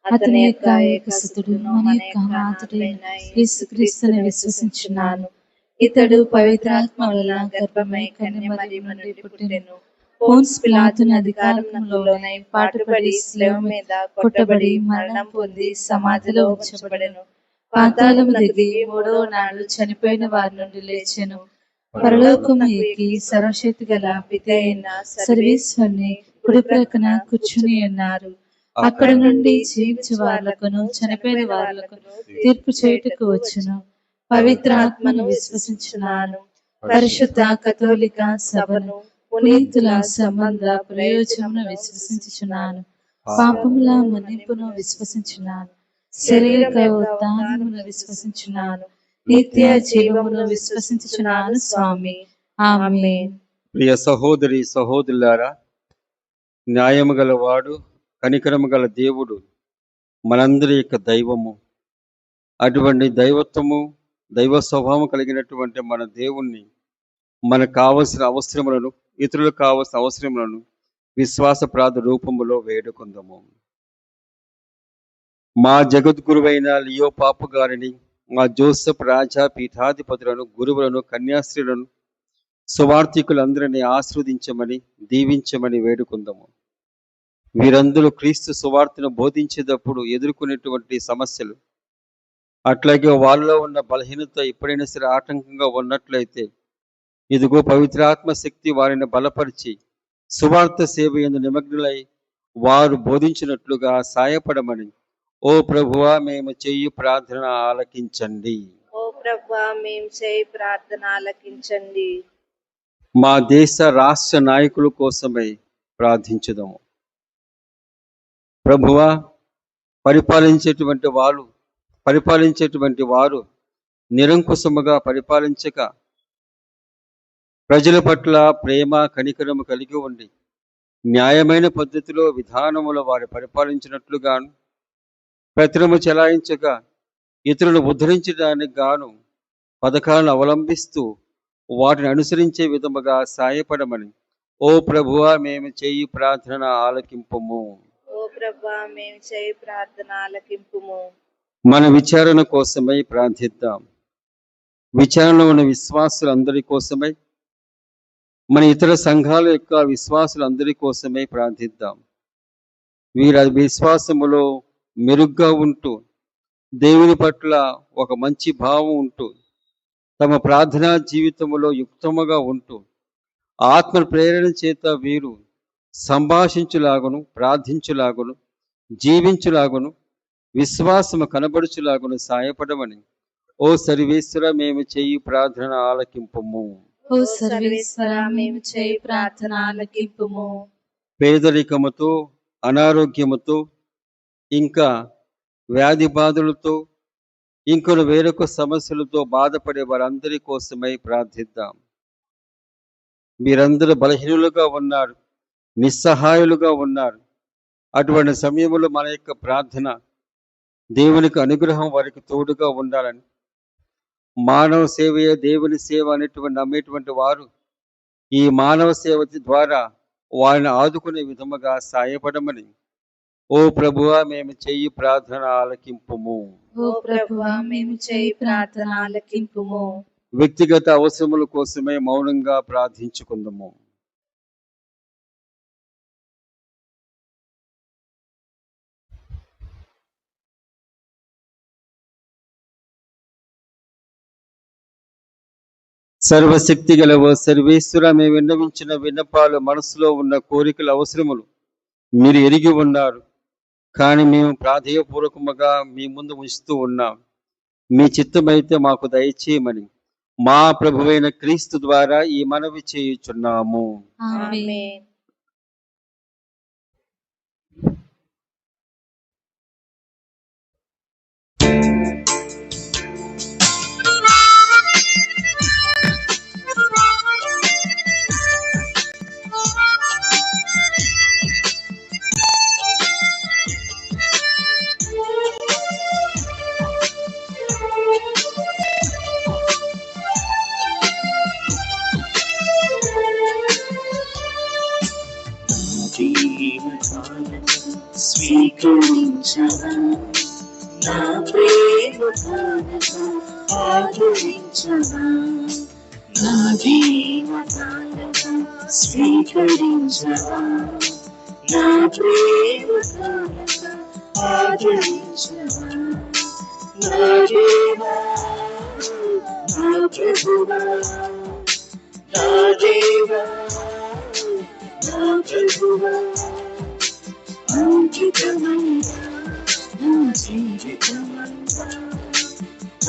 అతని యొక్క ఏకసుతుడు మన యొక్క నాథుడైన యేసుక్రీస్తుని విశ్వసించున్నాను. ఇతడు పవిత్రాత్మ వల్ల గర్భమై కన్యమరియు నుండి పుట్టెను. పోన్స్ పిలాతుని అధికారంలోనై పాటుపడి శిలువ మీద కొట్టబడి మరణం పొంది సమాధిలో ఉంచబడెను. పాతాళము దిగి మూడవ నాడు చనిపోయిన వారి నుండి లేచెను. పరలోకము ఎక్కి సర్వశక్తి గల పిత అయిన సర్వేశ్వరుని కుడి ప్రక్కన కూర్చుని ఉన్నారు. అక్కడ నుండి జీవించు వారులకును చనిపోయిన వారులకును తీర్పు చేయుటకు వచ్చును. పవిత్ర ఆత్మను విశ్వసించున్నాను. పరిశుద్ధ కథోలిక సభను, పునీతుల సంబంధ ప్రయోజనమును విశ్వసించుచున్నాను. పాపముల మన్నింపును విశ్వసించున్నాను. శరీర ఉత్థానమును విశ్వసించున్నాను. నిత్య జీవమును విశ్వసించుచున్నాను స్వామి. ఆమేన్. ప్రియ సహోదరి సహోదరులారా, న్యాయము గలవాడు, కనికరము గల దేవుడు మనందరి యొక్క దైవము. అటువంటి దైవత్వము, దైవ స్వభావం కలిగినటువంటి మన దేవుణ్ణి మనకు కావలసిన అవసరములను, ఇతరులకు కావలసిన అవసరములను విశ్వాస ప్రార్థ రూపములో వేడుకుందాము. మా జగద్గురువైన లియో పాపు గారిని, మా జోసెఫ్ రాజా పీఠాధిపతులను, గురువులను, కన్యాస్త్రీలను, సువార్థికులందరినీ ఆశీర్వదించమని, దీవించమని వేడుకుందాము. వీరందరూ క్రీస్తు సువార్తను బోధించేటప్పుడు ఎదుర్కొనేటువంటి సమస్యలు, అట్లాగే వాళ్ళలో ఉన్న బలహీనత ఎప్పుడైనా సరే ఆటంకంగా ఉన్నట్లయితే ఇదిగో పవిత్రాత్మ శక్తి వారిని బలపరిచి సువార్త సేవ యందు నిమగ్నులై వారు బోధించినట్లుగా సాయపడమని ఓ ప్రభువా మేము చేయు ప్రార్థన ఆలకించండి. ఓ ప్రభువా మేము చేయి ప్రార్థన ఆలకించండి. మా దేశ రాష్ట్ర నాయకుల కోసమై ప్రార్థించుదాము. ప్రభువా, పరిపాలించేటువంటి వారు నిరంకుశముగా పరిపాలించక ప్రజల పట్ల ప్రేమ కనికరము కలిగి ఉండి న్యాయమైన పద్ధతిలో విధానములో వారు పరిపాలించినట్లుగాను, ప్రతిరము చెలాయించక ఇతరులను ఉద్ధరించడానికి గాను పథకాలను అవలంబిస్తూ వాటిని అనుసరించే విధముగా సాయపడమని ఓ ప్రభువా మేము చేయి ప్రార్థన ఆలకింపుము. ఓ ప్రభువా మేము చేయి ప్రార్థన ఆలకింపుము. మన విచారణ కోసమై ప్రార్థిద్దాం. విచారణలో ఉన్న విశ్వాసులందరి కోసమై, మన ఇతర సంఘాల యొక్క విశ్వాసులందరి కోసమై ప్రార్థిద్దాం. వీరి విశ్వాసములో మెరుగ్గా ఉంటూ, దేవుని పట్ల ఒక మంచి భావం ఉంటూ, తమ ప్రార్థనా జీవితములో యుక్తముగా ఉంటూ, ఆత్మ ప్రేరణ చేత వీరు సంభాషించులాగును, ప్రార్థించులాగును, జీవించులాగును, విశ్వాసము కనబడుచులాగును సాయపడమని ఓ సర్వేశ్వర మేము చేయి ప్రార్థన ఆలకింపుము. ఓ సర్వేశ్వర మేము చేయి ప్రార్థన ఆలకింపుము. పేదరికముతో, అనారోగ్యముతో, ఇంకా వ్యాధి బాధలతో, ఇంకొన్ని వేరొక సమస్యలతో బాధపడే వారందరి కోసమై ప్రార్థిద్దాం. మీరందరూ బలహీనులుగా ఉన్నారు, నిస్సహాయులుగా ఉన్నారు. అటువంటి సమయంలో మన యొక్క ప్రార్థన దేవునికి అనుగ్రహం వారికి తోడుగా ఉండాలని, మానవ సేవయే దేవుని సేవ అనేటువంటి నమ్మేటువంటి వారు ఈ మానవ సేవ ద్వారా వారిని ఆదుకునే విధముగా సాయపడమని ఓ ప్రభువా మేము చేయి ప్రార్థన ఆలకింపుము. ఓ ప్రభువా మేము చేయి ప్రార్థన ఆలకింపుము. వ్యక్తిగత అవసరముల కోసమే మౌనంగా ప్రార్థించుకుందాము. సర్వశక్తి గలవో సర్వేశ్వర మేము విన్నవించిన విన్నపాలు, మనసులో ఉన్న కోరికల అవసరములు మీరు ఎరిగి ఉన్నారు. కానీ మేము ప్రాధేయపూర్వకముగా మీ ముందు ఉంచుతూ ఉన్నాం. మీ చిత్తమైతే మాకు దయచేయమని మా ప్రభువైన క్రీస్తు ద్వారా ఈ మనవి చేయుచున్నాము. ఆమేన్. స్వీకరించవా నా ప్రేమ కానుక ఆదరించవా నా జీవితాలను స్వీకరించవా నా ప్రేమతాలను ఆదరించవా నా దేవా నా ప్రభువా నా దేవా నా ప్రభువా అంకితమయ్యా నా జీవితమంతా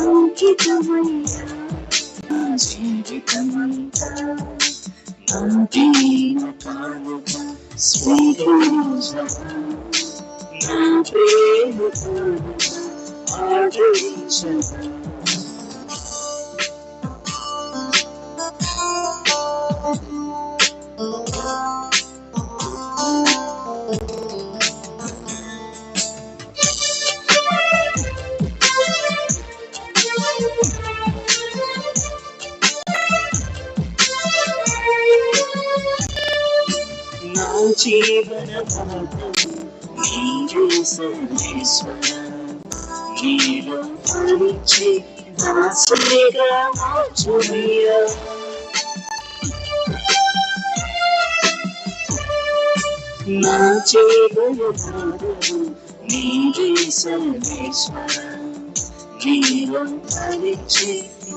అంకితమయ్యా నా జీవితమంతా నా జీవితాలుగా స్వీకరించవా నా ప్రేమతాలుగా ఆదరించవా నా జీవన భాగం నీవే సర్వేశ్వర నీలో ఫలించి దాసునిగా మార్చుమయ్యా నా జీవన భాగం నీవే సర్వేశ్వర నీలో ఫలించి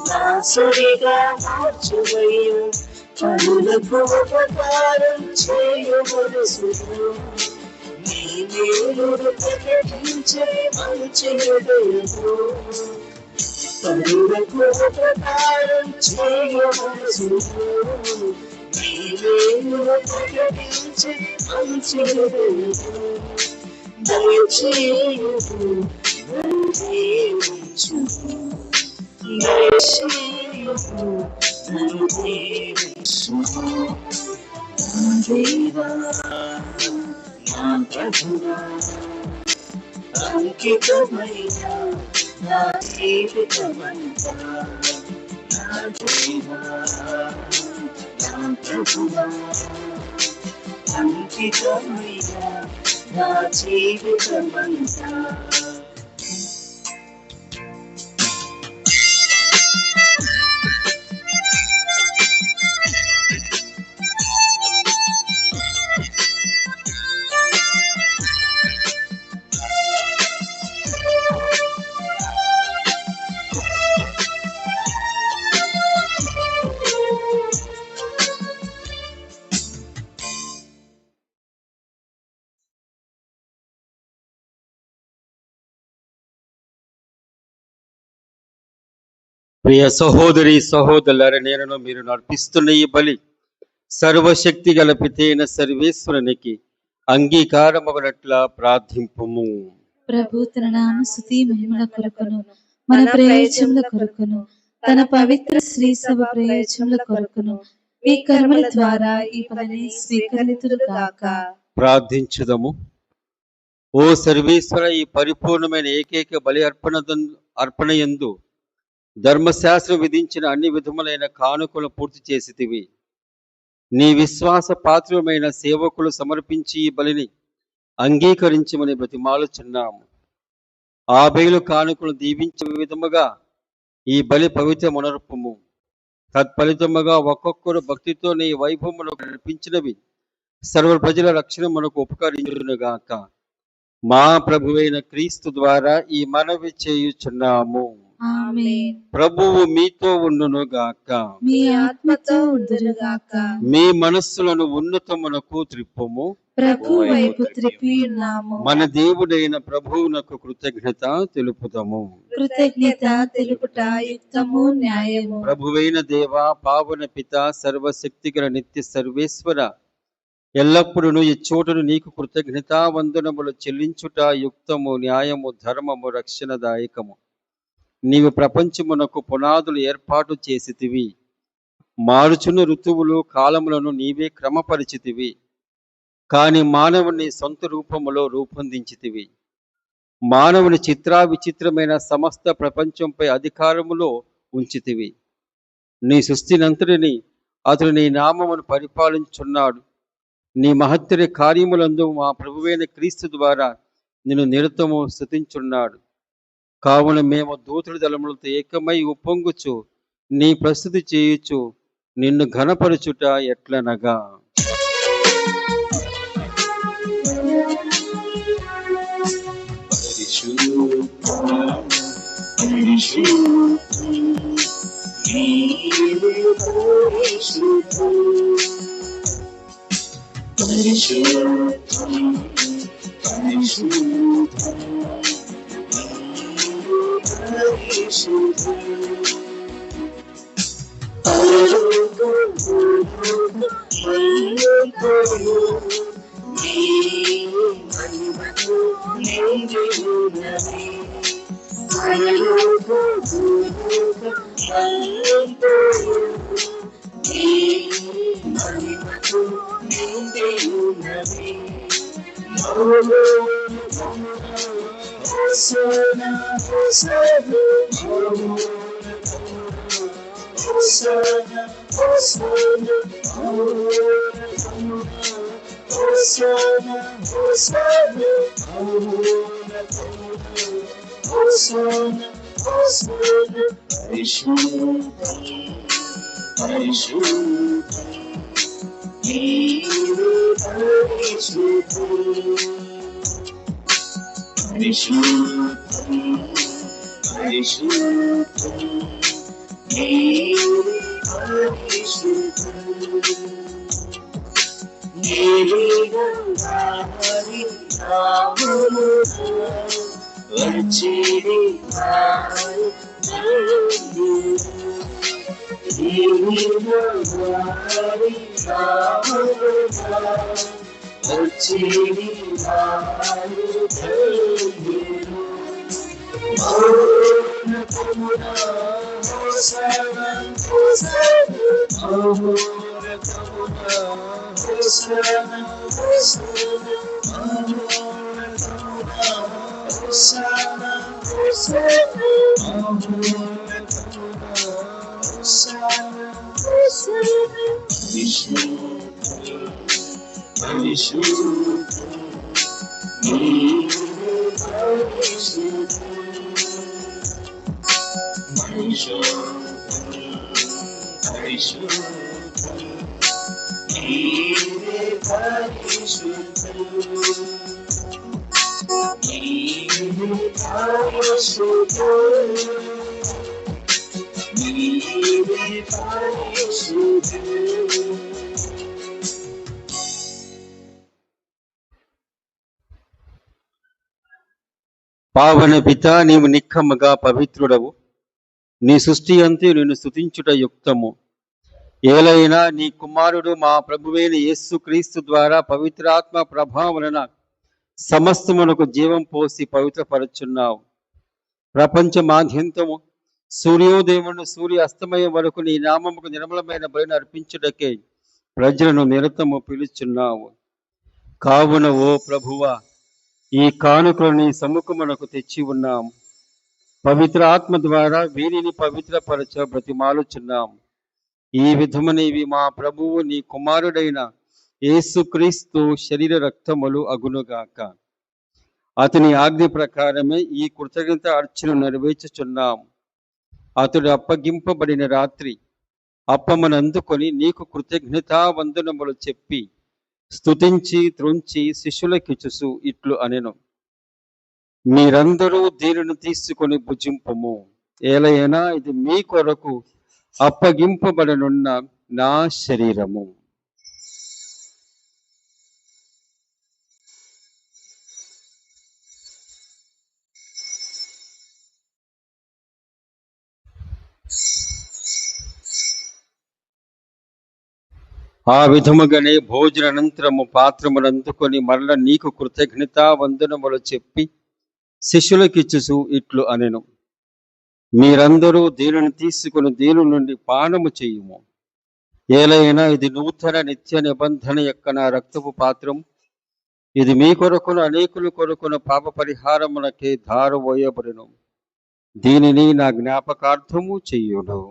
దాసునిగా మార్చుమయ్యా పనులకు ఉపకారం చేయవలసును నీ మేలును ప్రకటించే మంచి హృదయము పనులకు ఉపకారం చేయవలసును నీ మేలును ప్రకటించే మంచి హృదయము దయచేయుము నన్ను దీవించుము దయచేయుము నన్ను దీవించుము నా దేవా నా ప్రభువా అంకితమైన నా జీవితమంతా నా దేవా నా ప్రభువా అంకితమైన నా జీవితమంతా ప్రియ సహోదరి సహోదరులారా, నేను మీరు నర్పిస్తున్న ఈ బలి సర్వశక్తి గల పితైన సర్వేశ్వరునికి అంగీకారమగునట్ల ప్రార్థింపుము. ప్రభు తన నామ స్తుతి మహిమల కొరకును మన ప్రయోజనముల కొరకును తన పవిత్ర శ్రీ సభ ప్రయోజనముల కొరకును మీ కర్మల ద్వారా ఈ పనిని స్వీకరింతురు గాక. ప్రార్థించుదము. ఓ సర్వేశ్వర, ఈ పరిపూర్ణమైన ఏకైక బలి అర్పణయందు ధర్మశాస్త్రం విధించిన అన్ని విధములైన కానుకలు పూర్తి చేసితివి. నీ విశ్వాస పాత్రమైన సేవకులు సమర్పించి ఈ బలిని అంగీకరించమని బ్రతిమాలుచున్నాము. ఆబేలు కానుకలు దీవించే విధముగా ఈ బలి పవిత్ర మనర్పము. తత్ఫలితముగా ఒక్కొక్కరు భక్తితో నీ వైభవమును నడిపించినవి సర్వ ప్రజల రక్షణ మనకు ఉపకరించునుగాక. మా ప్రభువైన క్రీస్తు ద్వారా ఈ మనవి చేయుచున్నాము. ఆమేన్. ప్రభువు మీతో ఉండును గాక. మీ ఆత్మతో ఉండునుగాక. మీ మనస్సులను ఉన్నతమునకు త్రిప్పుము. ప్రభు వైపు త్రిప్పి ఉన్నాము. మన దేవుడైన ప్రభువునకు కృతజ్ఞత తెలుపుదము. కృతజ్ఞత తెలుపుట యుక్తము న్యాయము. ప్రభువైన దేవ, పావన పిత, సర్వశక్తిగల నిత్య సర్వేశ్వర, ఎల్లప్పుడూ ఈ చోటును నీకు కృతజ్ఞతా వందనములు చెల్లించుట యుక్తము, న్యాయము, ధర్మము, రక్షణదాయకము. నీవు ప్రపంచమునకు పునాదులు ఏర్పాటు చేసితివి. మారుచున్న ఋతువులు కాలములను నీవే క్రమపరిచితివి. కాని మానవుని సొంత రూపములో రూపొందించితివి. మానవుని చిత్రావిచిత్రమైన సమస్త ప్రపంచంపై అధికారములో ఉంచితివి. నీ సృష్టినంతటిని అతడు నీ నామమును పరిపాలించున్నాడు. నీ మహత్తర కార్యములందు మా ప్రభువైన క్రీస్తు ద్వారా నిన్ను నిరతము స్తుతించున్నాడు. కావున మేము దూతడి దళములతో ఏకమై ఉప్పొంగుచు నీ ప్రస్తుతి చేయుచు నిన్ను ఘనపరచుట ఎట్లనగా పావన పిత నీవు నిక్కముగా పవిత్రుడవు. నీ సృష్టి అంతే నిన్ను స్తుతించుట యుక్తము. ఏలైనా నీ కుమారుడు మా ప్రభువైన యేసు క్రీస్తు ద్వారా పవిత్రాత్మ ప్రభావమున సమస్తమునకు జీవం పోసి పవిత్రపరుచున్నావు. ప్రపంచమాద్యంతము సూర్యోదయమును సూర్య అస్తమయం వరకు నీ నామముకు నిర్మలమైన బలిని అర్పించుటకే ప్రజలను నిరతము పిలుచున్నావు. కావున ఓ ప్రభువా, ఈ కానుకలు నీ సముఖమునకు తెచ్చి ఉన్నాం. పవిత్ర ఆత్మ ద్వారా వీరిని పవిత్రపరచ బ్రతిమాలుచున్నాం. ఈ విధమునివి మా ప్రభువు నీ కుమారుడైన యేసుక్రీస్తు శరీర రక్తములు అగునుగాక. అతని ఆజ్ఞ ప్రకారమే ఈ కృతజ్ఞత అర్చన నెరవేర్చుచున్నాం. అతడు అప్పగింపబడిన రాత్రి అప్పమునందుకొని నీకు కృతజ్ఞతా వందనములు చెప్పి స్తుతించి త్రుంచి శిష్యులకిచ్చుచు ఇట్లు అనెను: మీరందరూ దీనిని తీసుకొని భుజింపుము. ఏలైనా ఇది మీ కొరకు అప్పగింపబడనున్న నా శరీరము. ఆ విధముగానే భోజనానంతరము పాత్రమునందుకొని మరల నీకు కృతజ్ఞతా వందనములు చెప్పి శిష్యులకిచ్చుచు ఇట్లు అనెను: మీరందరూ దీనిని తీసుకుని దీని నుండి పానము చేయుము. ఏలైనా ఇది నూతన నిత్య నిబంధన యొక్క నా రక్తపు పాత్రం. ఇది మీ కొరకును అనేకుల కొరకును పాప పరిహారములకే ధారవోయబడును. దీనిని నా జ్ఞాపకార్థము చెయ్యును.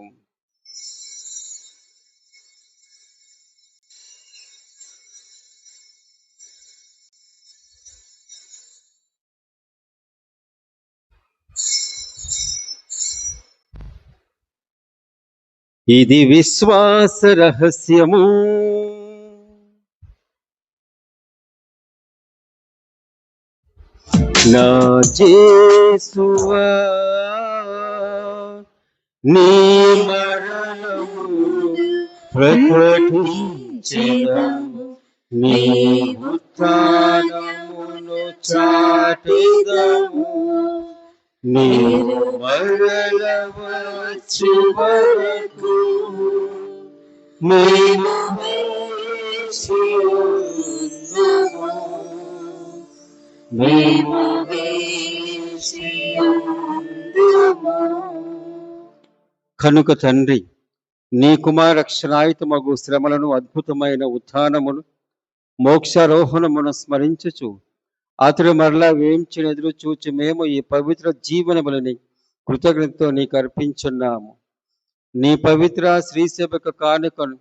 ఇది విశ్వాస రహస్యము. నా యేసువా నీ మరణము ప్రకటించెదము, నీ ఉత్థానమును చాటెదము. నీవు మరల వచ్చు వరకు మేము వేచి ఉందుము, మేము వేచి ఉందుము. కనుక తండ్రి, నీ కుమార రక్షణాయుతమగు శ్రమలను, అద్భుతమైన ఉత్థానమును, మోక్షారోహణమును స్మరించుచు అతడు మరలా వేయించిన ఎదురు చూచి మేము ఈ పవిత్ర జీవన బలిని కృతజ్ఞతతో నీకు అర్పించున్నాము. నీ పవిత్ర శ్రీసేవక కానుకను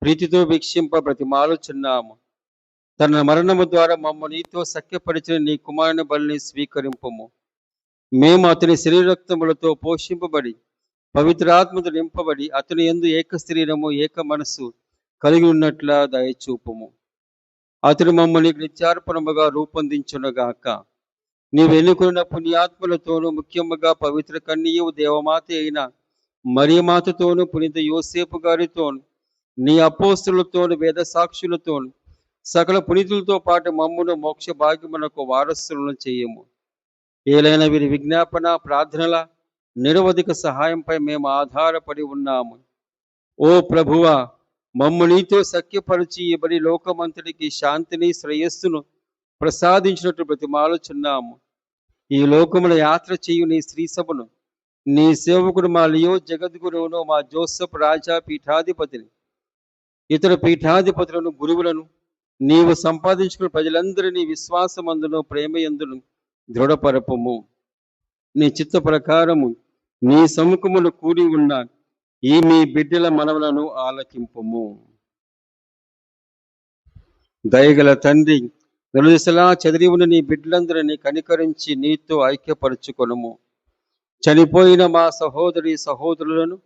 ప్రీతితో వీక్షింప బ్రతిమాలుచున్నాము. తన మరణము ద్వారా మమ్మ నీతో సఖ్యపరిచిన నీ కుమారుని బలిని స్వీకరింపము. మేము అతని శరీరక్తములతో పోషింపబడి పవిత్రాత్మతో నింపబడి అతని యందు ఏక శరీరము ఏక మనస్సు కలిగి ఉన్నట్లా దయచూపుము. అతడు మమ్మల్ని నిత్యార్పణముగా రూపొందించునుగాక. నీవు ఎన్నుకున్న పుణ్యాత్మలతోనూ, ముఖ్యముగా పవిత్ర కన్యయు దేవమాత అయిన మరియమాతతోనూ, పునీత యోసేపు గారితోనూ, నీ అపోస్తులతోనూ, వేద సాక్షులతోనూ, సకల పునీతులతో పాటు మమ్మును మోక్ష భాగ్యమునకు వారసులను చేయము. ఏలైన వీరి విజ్ఞాపన ప్రార్థనల నిరవధిక సహాయంపై మేము ఆధారపడి ఉన్నాము. ఓ ప్రభువా, మమ్ము నీతో సఖ్యపరిచి ఇబడి లోకమంతటికి శాంతిని, శ్రేయస్సును ప్రసాదించినట్టు బ్రతిమాలుచున్నాము. ఈ లోకముల యాత్ర చేయు నీ శ్రీ సభను, నీ సేవకుడు మా లియో జగద్గురువును, మా జోసెఫ్ రాజా పీఠాధిపతిని, ఇతర పీఠాధిపతులను, గురువులను, నీవు సంపాదించుకున్న ప్రజలందరినీ విశ్వాసమందును, ప్రేమయందును దృఢపరపము. నీ చిత్త ప్రకారము నీ సముఖమును కూడి ఉన్న ఈ మీ బిడ్డల మనవులను ఆలకింపుము. దయగల తండ్రి, నలుదిశలా చెదిరి ఉన్న నీ బిడ్డలందరినీ కనికరించి నీతో ఐక్యపరచుకొనుము. చనిపోయిన మా సహోదరి సహోదరులను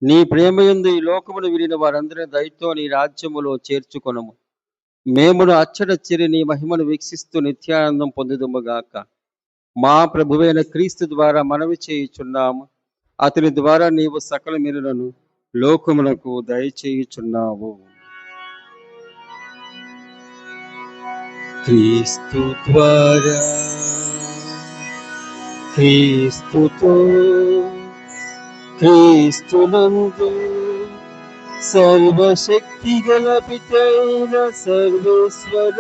నీ ప్రేమయందు ఈ లోకమును విరిగిన వారందరినీ దయతో నీ రాజ్యములో చేర్చుకొనుము. మేమును అచ్చట చేరి నీ మహిమను వీక్షిస్తూ నిత్యానందం పొందుదుముగాక. మా ప్రభువైన క్రీస్తు ద్వారా మనవి చేయుచున్నాము. అతని ద్వారా నీవు సకల మేలులను లోకమునకు దయచేయుచున్నావు. క్రీస్తు ద్వారా, క్రీస్తుతో, క్రీస్తునందు సర్వశక్తి గల పితైన సర్వేశ్వర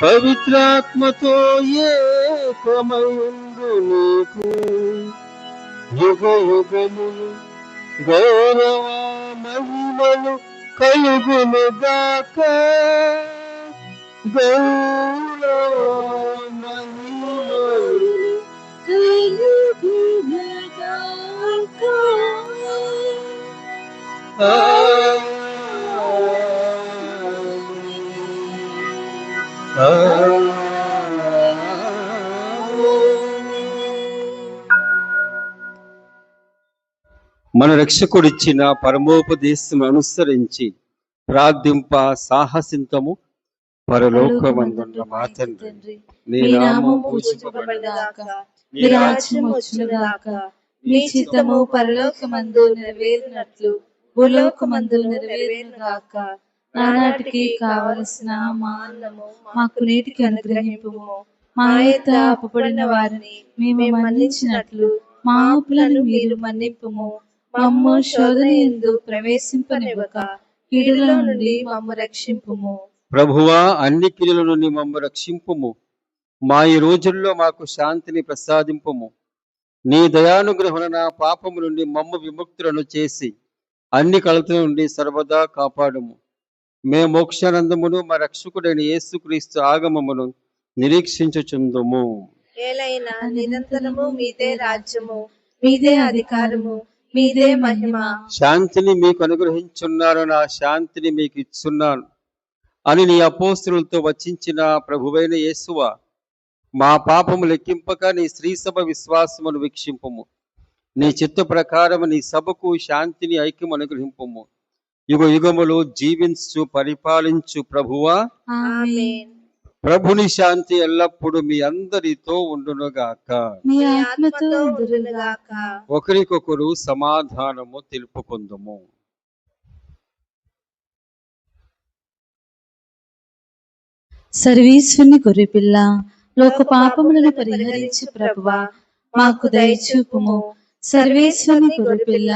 పవిత్రాత్మతో ఏకమయుండు నీకు యుగ యుగములు గౌరవ మహిమలు కలుగునుగాక. గౌరవ మహిమలు కలుగునుగాక. మన రక్షకుడిచ్చిన పరమోపదేశం అనుసరించి ప్రార్థింప సాహసింతము. పరలోకమందున్న మా తండ్రి, నీ నామం పూజింపబడుగాక, నీ రాజ్యం వచ్చునుగాక, మీ చిత్తము పరలోకమందు నెరవేరినట్లు భూలోకమందు నెరవేరునుగాక. నానాటికి కావలసిన మా అన్నము మాకు నేటికి అనుగ్రహింపుము. మా యొక్క అప్పుబడిన వారిని మేము మన్నించినట్లు మా అప్పులను మీరు మన్నింపుము. మమ్ము శోధన యందు ప్రవేశింపనివ్వక కీడులో నుండి మమ్ము రక్షింపుము. ప్రభువా, అన్ని కీడుల నుండి మమ్ము రక్షింపుము. మా ఈ రోజుల్లో మాకు శాంతిని ప్రసాదింపుము. నీ దయానుగ్రహణ నా పాపము నుండి మమ్ము విముక్తులను చేసి అన్ని కలతల నుండి సర్వదా కాపాడుము. మేము మోక్షానందమును మా రక్షకుడైన యేసుక్రీస్తు ఆగమమును నిరీక్షించుచుందుము. ఏలైనా నిరంతరము మీదే రాజ్యము, మీదే అధికారము, మీదే మహిమ. శాంతిని మీకు అనుగ్రహించున్నాను, నా శాంతిని మీకు ఇచ్చున్నాను అని నీ అపోస్తులతో వచించిన ప్రభువైన యేసువా, మా పాపము లెక్కింపక నీ శ్రీసభ విశ్వాసమును వీక్షింపుము. నీ చిత్త ప్రకారం నీ సభకు శాంతిని ఐక్యం అనుగ్రహింపుము. యుగ యుగములు జీవించు పరిపాలించు ప్రభువా, ఆమేన్. ప్రభుని శాంతి ఎల్లప్పుడూ మీ అందరితో ఉండునుగాక. మీ మీ ఆత్మతో ఆత్మతో ఉండునుగాక. ఉండునుగాక. ఒకరికొకరు సమాధానము తెలుపుకుందుము. సర్వేశ్వరుని గొర్రెపిల్ల, లోక పాపములను పరిహరించు ప్రభువా, మాకు దయచూపుము. సర్వేశ్వరుని గొర్రెపిల్ల,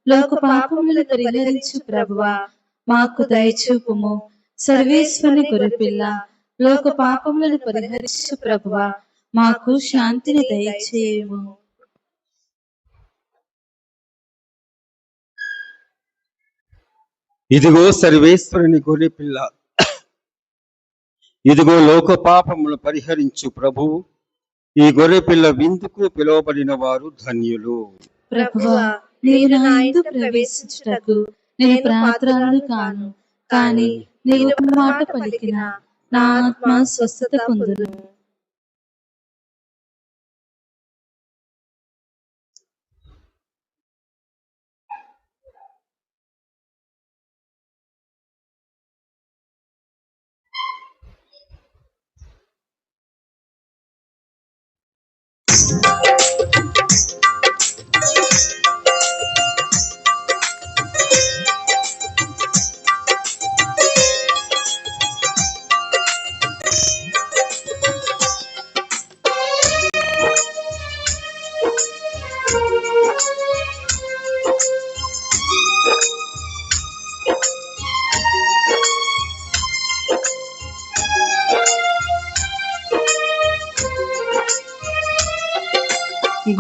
లోక పాపములను పరిహరించు ప్రభువా, మాకు దయచూపుము. సర్వేశ్వరుని గొర్రెపిల్ల, లోక పాపములను పరిహరించు ప్రభువా, మాకు శాంతిని దయచేయము. ఇదిగో సర్వేశ్వరుని గొర్రెపిల్ల, ఇదిగో లోక పాపములు పరిహరించు ప్రభువు. ఈ గొర్రెపిల్ల విందుకు పిలువబడిన వారు ధన్యులు. ప్రభువా, నీవు నా ఇందు ప్రవేశించుటకు నేను పాత్రురాలు కాను, కానీ నీవు ఒక మాట పలికిన నా ఆత్మ స్వస్థత పొందును.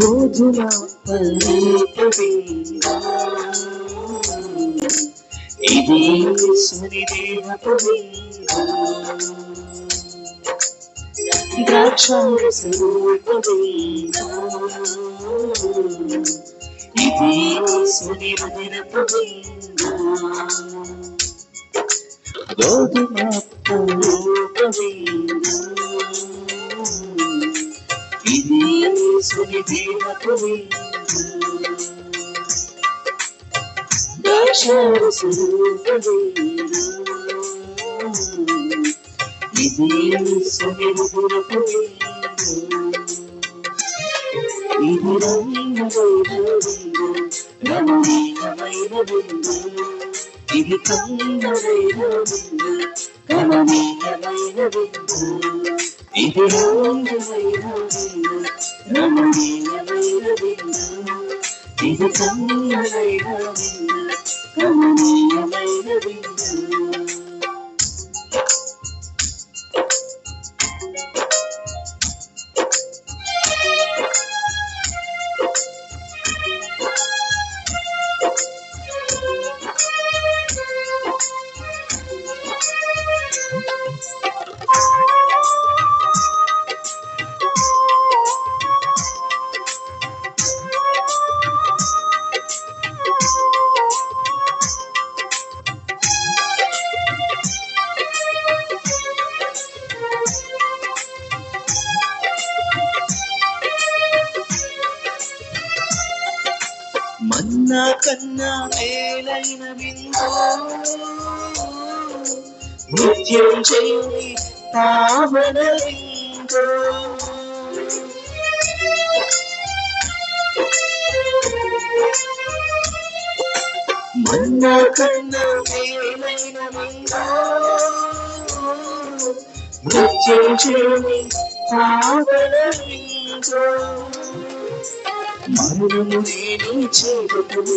గోధుమ పలుకువిందా, ఇది యేసుని దేహపు విందు. ద్రాక్షారసము విందా, ఇది యేసుని హృదయపు విందు. గోధుమ పలుకువిందా, ఇది యేసుని దేహపు విందు. ద్రాక్షారసము విందా, ఇది యేసుని హృదయపు విందు. ఇది రమ్యమైన విందు, రమణీయమైన విందు. ఇది కమ్మనైన విందు, రమణీయమైన విందు. ఇది రమ్యమైన విందు, రమణీయమైన విందు. ఇది కమ్మనైన విందు, రమణీయమైన విందు. మన్నా కన్నా మేలైన విందు, మృత్యుంజయుని పావన విందు. మన్నా కన్నా మేలైన విందు, మృత్యుంజయుని పావన విందు. మరణము లేని చీకటి,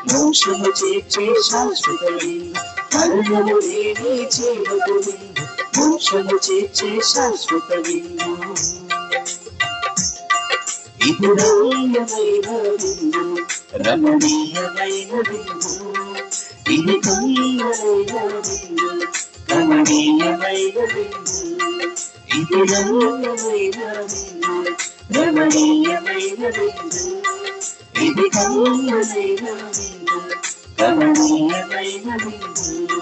మోక్షము చేర్చే శాశ్వత విందు. మరణము లేని చీకటి, మోక్షము చేర్చే శాశ్వత విందు. ఇది రమ్యమైన విందు, రమణీయమైన విందు. ఇది కమ్మనైన విందు, రమణీయమైన విందు. ఇది రమ్యమైన విందు, రమణీయమైన విందు. ఇది కమ్మనైన విందు, రమణీయమైన విందు.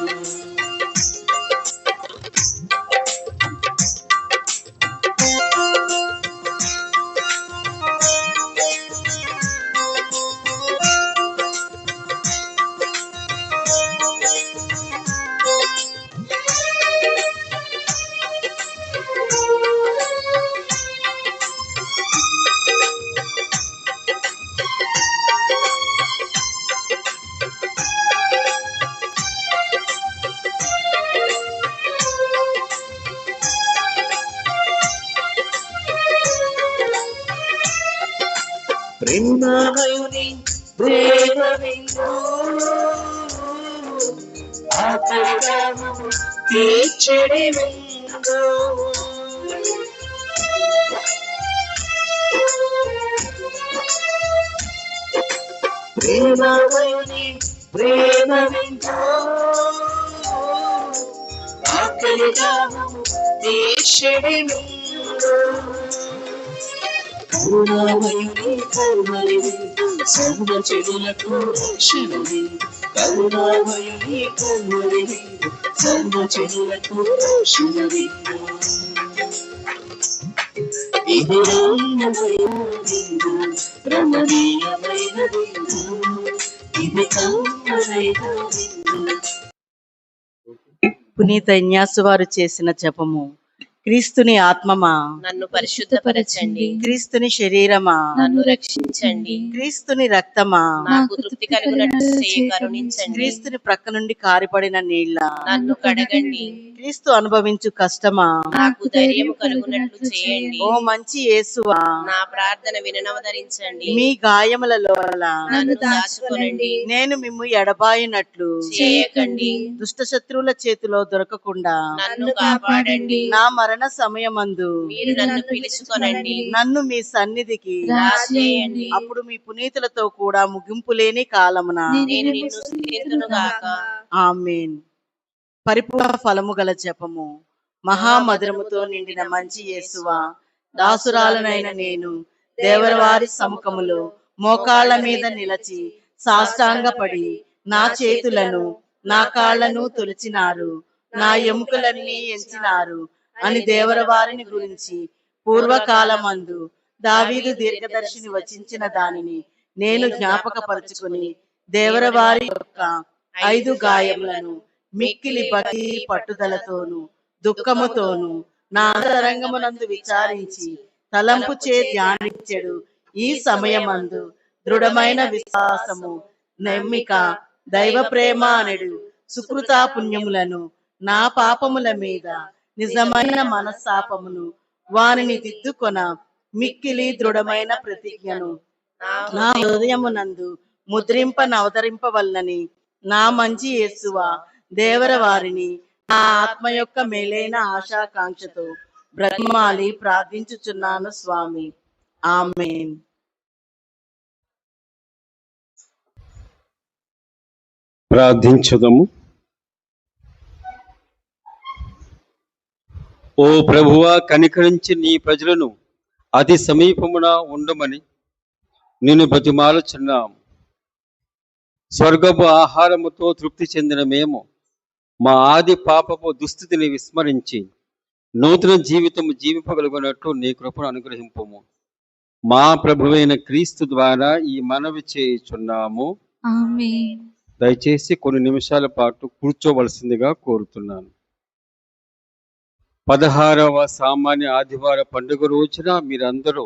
ప్రేమమయుని ప్రేమ విందు ఆకలిదాహము తీర్చెడి విందు ప్రేమమయుని ప్రేమ విందు ఆకలిదాహము తీర్చెడి విందు కరుణామయుని కరుణని సర్వ చెడులకు రక్షణని కరుణామయుని కరుణని సర్వ చెడులకు రక్షణని ఇది రమణీయమైన బిందు రమణీయమైన బిందు ఇది కరుణమైన బిందు. పునీత ఇన్యాసు వారు చేసిన జపము. క్రీస్తుని ఆత్మమా నన్ను పరిశుద్ధపరచండి, క్రీస్తుని శరీరమా నన్ను రక్షించండి, క్రీస్తుని రక్తమా నాకు తృప్తి కలుగునట్లు చేయ కరుణించండి, క్రీస్తుని ప్రక్క నుండి కారిపడిన నీళ్ల నన్ను కడగండి, క్రీస్తు అనుభవించు కష్టమా నాకు ధైర్యము కలుగునట్లు చేయండి. ఓ మంచి యేసువా నా ప్రార్థన వినవదరించండి, మీ గాయములలో నన్ను దాచుకొనండి, నేను మిమ్ము ఎడబాయినట్లు చేయకండి, దుష్ట శత్రువుల చేతిలో దొరకకుండా నన్ను కాపాడండి, నా మరణ సమయమందు మీరు నన్ను పిలుచుకొనండి, నన్ను మీ సన్నిధికి రాజేయండి. అప్పుడు మీ పునీతులతో కూడా ముగింపు లేని కాలమున నేను నిన్ను స్తుతింతును గాక. ఆమేన్. పరిపూర్ణ ఫలము గల జపము. మహామధురముతో నిండిన మంచి యేసువా, దాసురాలనైన నేను దేవరవారి సముఖములో మోకాళ్ళ మీద నిలచి సాష్టాంగపడి నా చేతులను నా కాళ్లను తొలిచినారు, నా ఎముకలన్నీ ఎంచినారు అని దేవరవారిని గురించి పూర్వకాలమందు దావీదు దీర్ఘదర్శిని వచించిన దానిని నేను జ్ఞాపకపరుచుకుని దేవరవారి యొక్క 5 గాయములను మిక్కిలి భక్తి పట్టుదలతోను దుఃఖముతోను నా అంతరంగమునందు విచారించి తలంపు చే ధ్యానించెడు. ఈ సమయమందు దృఢమైన విశ్వాసము, నమ్మిక, దైవ ప్రేమ అనెడు సుకృతా పుణ్యములను, నా పాపముల మీద నిజమైన మనస్తాపమును వారిని దిద్దుకొన మిక్కిలి దృఢమైన ప్రతిజ్ఞను నా హృదయమునందు అవతరింపవలనని నా మంచి యేసువా దేవర వారిని నా ఆత్మ యొక్క మేలైన ఆశాకాంక్షతో బ్రతిమాలి ప్రార్థించుచున్నాను స్వామి. ఆమేన్. ప్రార్థించుదము. ఓ ప్రభువా, కనికరించి నీ ప్రజలను అతి సమీపమున ఉండమని నిన్ను బ్రతిమాలుచున్నాము. స్వర్గపు ఆహారముతో తృప్తి చెందిన మేము మా ఆది పాపపు దుస్థితిని విస్మరించి నూతన జీవితము జీవింపగలుగునట్లు నీ కృపను అనుగ్రహింపుము. మా ప్రభువైన క్రీస్తు ద్వారా ఈ మనవి చేయుచున్నాము. ఆమేన్. దయచేసి కొన్ని నిమిషాల పాటు కూర్చోవలసిందిగా కోరుతున్నాను. 16వ సామాన్య ఆదివార పండుగ రోజున మీరందరూ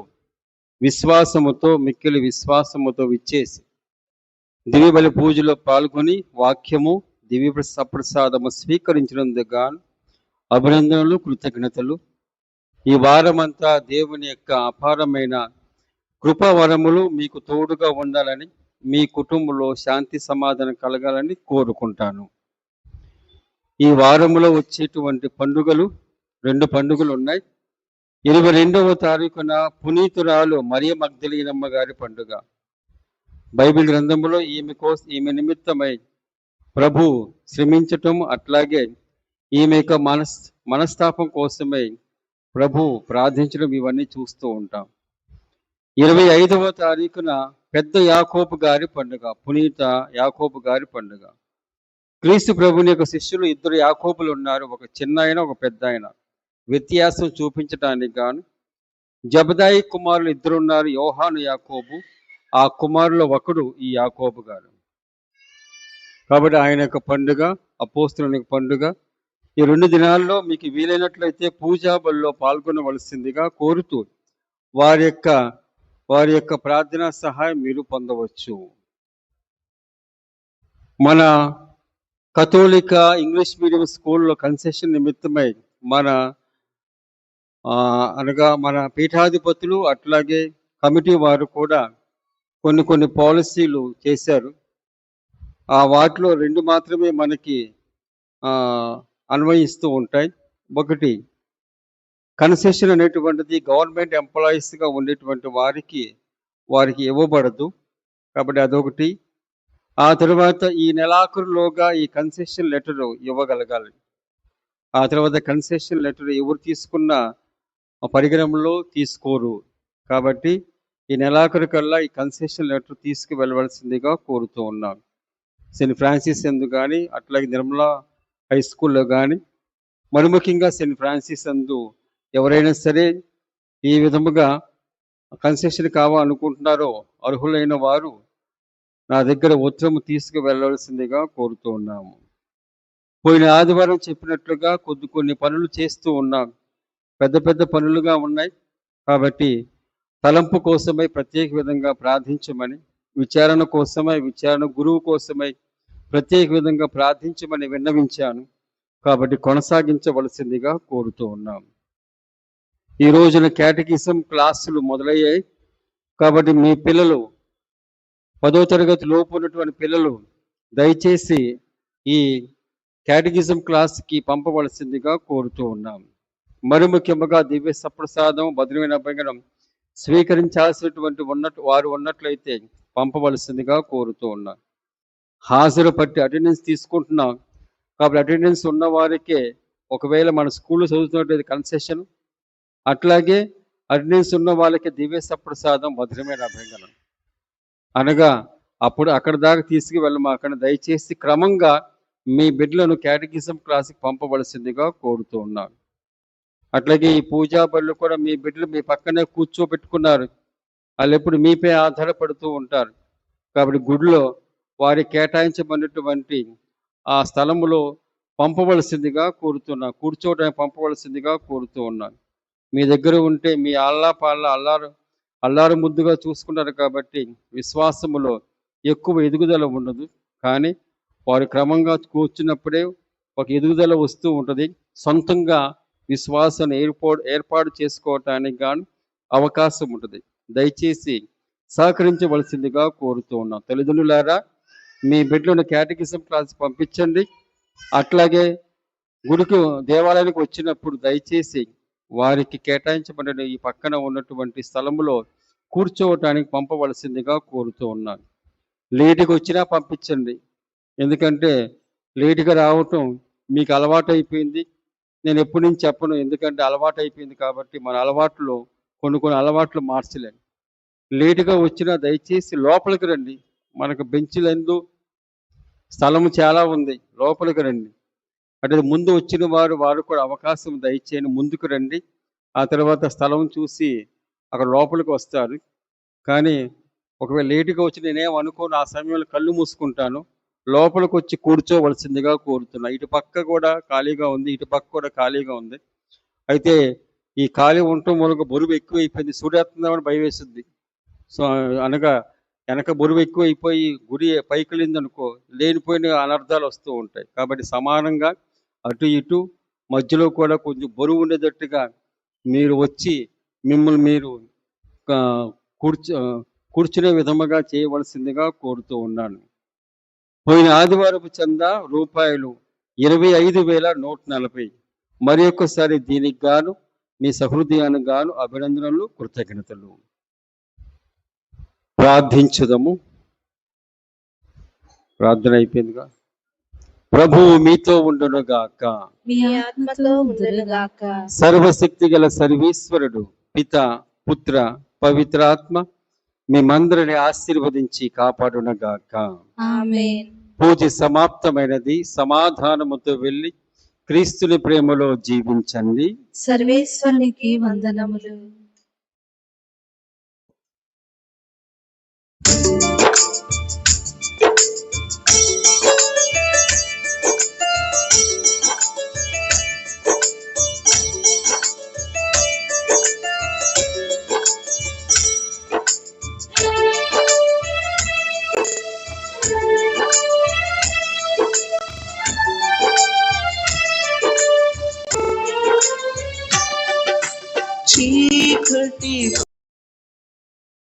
విశ్వాసముతో, మిక్కిలి విశ్వాసముతో విచ్చేసి దివ్యబలి పూజలో పాల్గొని వాక్యము, దివ్య సప్రసాదము స్వీకరించినందుకు అభినందనలు, కృతజ్ఞతలు. ఈ వారమంతా దేవుని యొక్క అపారమైన కృపావరములు మీకు తోడుగా ఉండాలని, మీ కుటుంబంలో శాంతి సమాధానం కలగాలని కోరుకుంటాను. ఈ వారములో వచ్చేటువంటి పండుగలు 2 పండుగలు ఉన్నాయి. 22వ తారీఖున పునీతురాలు మరియ మగ్దలీనమ్మ గారి పండుగ. బైబిల్ గ్రంథంలో ఈమె నిమిత్తమై ప్రభు శ్రమించటం, అట్లాగే ఈమె యొక్క మనస్తాపం కోసమై ప్రభు ప్రార్థించడం, ఇవన్నీ చూస్తూ ఉంటాం. 25వ తారీఖున పెద్ద యాకోబు గారి పండుగ, పునీత యాకోబు గారి పండుగ. క్రీస్తు ప్రభుని యొక్క శిష్యులు 2 యాకోబులు ఉన్నారు, ఒక చిన్న ఆయన, ఒక పెద్ద ఆయన. వ్యత్యాసం చూపించడానికి గాను జబదాయి కుమారులు 2 ఉన్నారు, యోహాను, యాకోబు. ఆ కుమారులో ఒకడు ఈ యాకోబు గారు. కాబట్టి ఆయన యొక్క పండుగ, అపోస్తుల యొక్క పండుగ. ఈ 2 దినాల్లో మీకు వీలైనట్లయితే పూజా బలిలో పాల్గొనవలసిందిగా కోరుతూ వారి యొక్క ప్రార్థనా సహాయం మీరు పొందవచ్చు. మన కథోలిక ఇంగ్లీష్ మీడియం స్కూల్లో కన్సెషన్ నిమిత్తమై మన పీఠాధిపతులు అట్లాగే కమిటీ వారు కూడా కొన్ని పాలసీలు చేశారు. ఆ వాటిలో 2 మాత్రమే మనకి అన్వయిస్తూ ఉంటాయి. ఒకటి, కన్సెషన్ అనేటువంటిది గవర్నమెంట్ ఎంప్లాయీస్గా ఉండేటువంటి వారికి ఇవ్వబడదు, కాబట్టి అదొకటి. ఆ తర్వాత ఈ నెలాఖరులోగా ఈ కన్సెషన్ లెటర్ ఇవ్వగలగాలి. ఆ తర్వాత కన్సెషన్ లెటర్ ఎవరు తీసుకున్న పరిగణనలో తీసుకోరు, కాబట్టి ఈ నెలాఖరు కల్లా ఈ కన్సెషన్ లెటర్ తీసుకువెళ్ళవలసిందిగా కోరుతూ ఉన్నాం. సెయింట్ ఫ్రాన్సిస్ యందు కానీ, అట్లాగే నిర్మలా హై స్కూల్లో కానీ, మరి ముఖ్యంగా సెయింట్ ఫ్రాన్సిస్ యందు ఎవరైనా సరే ఈ విధముగా కన్సెషన్ కావాలనుకుంటున్నారో అర్హులైన వారు నా దగ్గర ఉత్తరం తీసుకువెళ్ళవలసిందిగా కోరుతూ ఉన్నాము. పోయిన ఆదివారం చెప్పినట్లుగా కొన్ని పనులు చేస్తూ ఉన్నాం. పెద్ద పనులుగా ఉన్నాయి, కాబట్టి తలంపు కోసమై ప్రత్యేక విధంగా ప్రార్థించమని, విచారణ గురువు కోసమై ప్రత్యేక విధంగా ప్రార్థించమని విన్నవించాను. కాబట్టి కొనసాగించవలసిందిగా కోరుతూ ఉన్నాం. ఈ రోజున కేటకిజం క్లాసులు మొదలయ్యాయి, కాబట్టి మీ పిల్లలు 10వ తరగతి లోపు ఉన్నటువంటి పిల్లలు దయచేసి ఈ కేటకిజం క్లాస్కి పంపవలసిందిగా కోరుతూ ఉన్నాం. మరి ముఖ్యంగా దివ్య సప్రసాదం, భద్రమైన అభ్యంగనం స్వీకరించాల్సినటువంటి వారు ఉన్నట్లయితే పంపవలసిందిగా కోరుతూ ఉన్నాం. హాజరు పట్టి అటెండెన్స్ తీసుకుంటున్నాం, కాబట్టి అటెండెన్స్ ఉన్న వారికే ఒకవేళ మన స్కూల్లో చదువుతున్నట్టు కన్సెషన్, అట్లాగే అటెండెన్స్ ఉన్న వాళ్ళకి దివ్య సప్రసాదం, భద్రమైన అభ్యంగనం. అనగా అప్పుడు అక్కడ దాకా తీసుకువెళ్ళమాకండి. దయచేసి క్రమంగా మీ బిడ్డలను కేటకిజం క్లాస్కి పంపవలసిందిగా కోరుతూ ఉన్నాను. అట్లాగే ఈ పూజా బడులు కూడా మీ బిడ్డలు మీ పక్కనే కూర్చోబెట్టుకున్నారు, వాళ్ళు ఎప్పుడు మీపై ఆధారపడుతూ ఉంటారు. కాబట్టి గుడిలో వారి కేటాయించబడినటువంటి ఆ స్థలములో పంపవలసిందిగా కోరుతున్నాను, కూర్చోవడానికి పంపవలసిందిగా కోరుతూ ఉన్నాను. మీ దగ్గర ఉంటే మీ అల్లారు ముద్దుగా చూసుకున్నారు, కాబట్టి విశ్వాసములో ఎక్కువ ఎదుగుదల ఉండదు. కానీ వారు క్రమంగా కూర్చున్నప్పుడే ఒక ఎదుగుదల వస్తూ ఉంటుంది. సొంతంగా విశ్వాసాన్ని ఏర్పాటు చేసుకోవటానికి గాను అవకాశం ఉంటుంది. దయచేసి సహకరించవలసిందిగా కోరుతూ ఉన్నాం. తల్లిదండ్రులారా, మీ బిడ్డలను కేటకిజం క్లాస్ పంపించండి. అట్లాగే గుడికి దేవాలయానికి వచ్చినప్పుడు దయచేసి వారికి కేటాయించబడిన ఈ పక్కన ఉన్నటువంటి స్థలములో కూర్చోవటానికి పంపవలసిందిగా కోరుతూ ఉన్నాను. లేటుగా వచ్చినా పంపించండి, ఎందుకంటే లేటుగా రావటం మీకు అలవాటు అయిపోయింది. నేను ఎప్పటి నుంచి చెప్పను, ఎందుకంటే అలవాటు అయిపోయింది. కాబట్టి మన అలవాట్లు కొన్ని అలవాట్లు మార్చలేను. లేటుగా వచ్చినా దయచేసి లోపలికి రండి. మనకు బెంచులందు స్థలము చాలా ఉంది, లోపలికి రండి. అంటే ముందు వచ్చిన వారు కూడా అవకాశం దయచేయండి, ముందుకు రండి. ఆ తర్వాత స్థలం చూసి అక్కడ లోపలికి వస్తారు. కానీ ఒకవేళ లేటుగా వచ్చి నేనేం అనుకోను, ఆ సమయంలో కళ్ళు మూసుకుంటాను. లోపలికి వచ్చి కూర్చోవలసిందిగా కోరుతున్నా. ఇటు పక్క కూడా ఖాళీగా ఉంది, ఇటు పక్క కూడా ఖాళీగా ఉంది. అయితే ఈ ఖాళీ ఉండటం మూలంగా బరువు ఎక్కువైపోయింది, సూర్యాత్మని భయం వేస్తుంది. సో అనగా వెనక బరువు ఎక్కువైపోయి గుడి పైకి వెళ్ళింది అనుకో, లేనిపోయిన అనర్థాలు వస్తూ ఉంటాయి. కాబట్టి సమానంగా అటు ఇటు మధ్యలో కూడా కొంచెం బరువు ఉండేటట్టుగా మీరు వచ్చి మిమ్మల్ని మీరు కూర్చునే విధముగా చేయవలసిందిగా కోరుతూ ఉన్నాను. పోయిన ఆదివారపు చందా రూపాయలు 25,140. మరి ఒక్కసారి దీనికి గాను మీ సహృదయానికి గాను అభినందనలు, కృతజ్ఞతలు. ప్రార్థించుదము. ప్రార్థన అయిపోయిందిగా. ప్రభువు మీతో ఉండునుగాక. మీ ఆత్మతో ఉండునుగాక. సర్వశక్తి గల సర్వేశ్వరుడు పిత, పుత్ర, పవిత్రాత్మ మిమ్మందరిని ఆశీర్వదించి కాపాడునగాక. ఆమేన్. పూజ సమాప్తమైనది. సమాధానముతో వెళ్ళి క్రీస్తుని ప్రేమలో జీవించండి. సర్వేశ్వరునికి వందనములు. చీకటి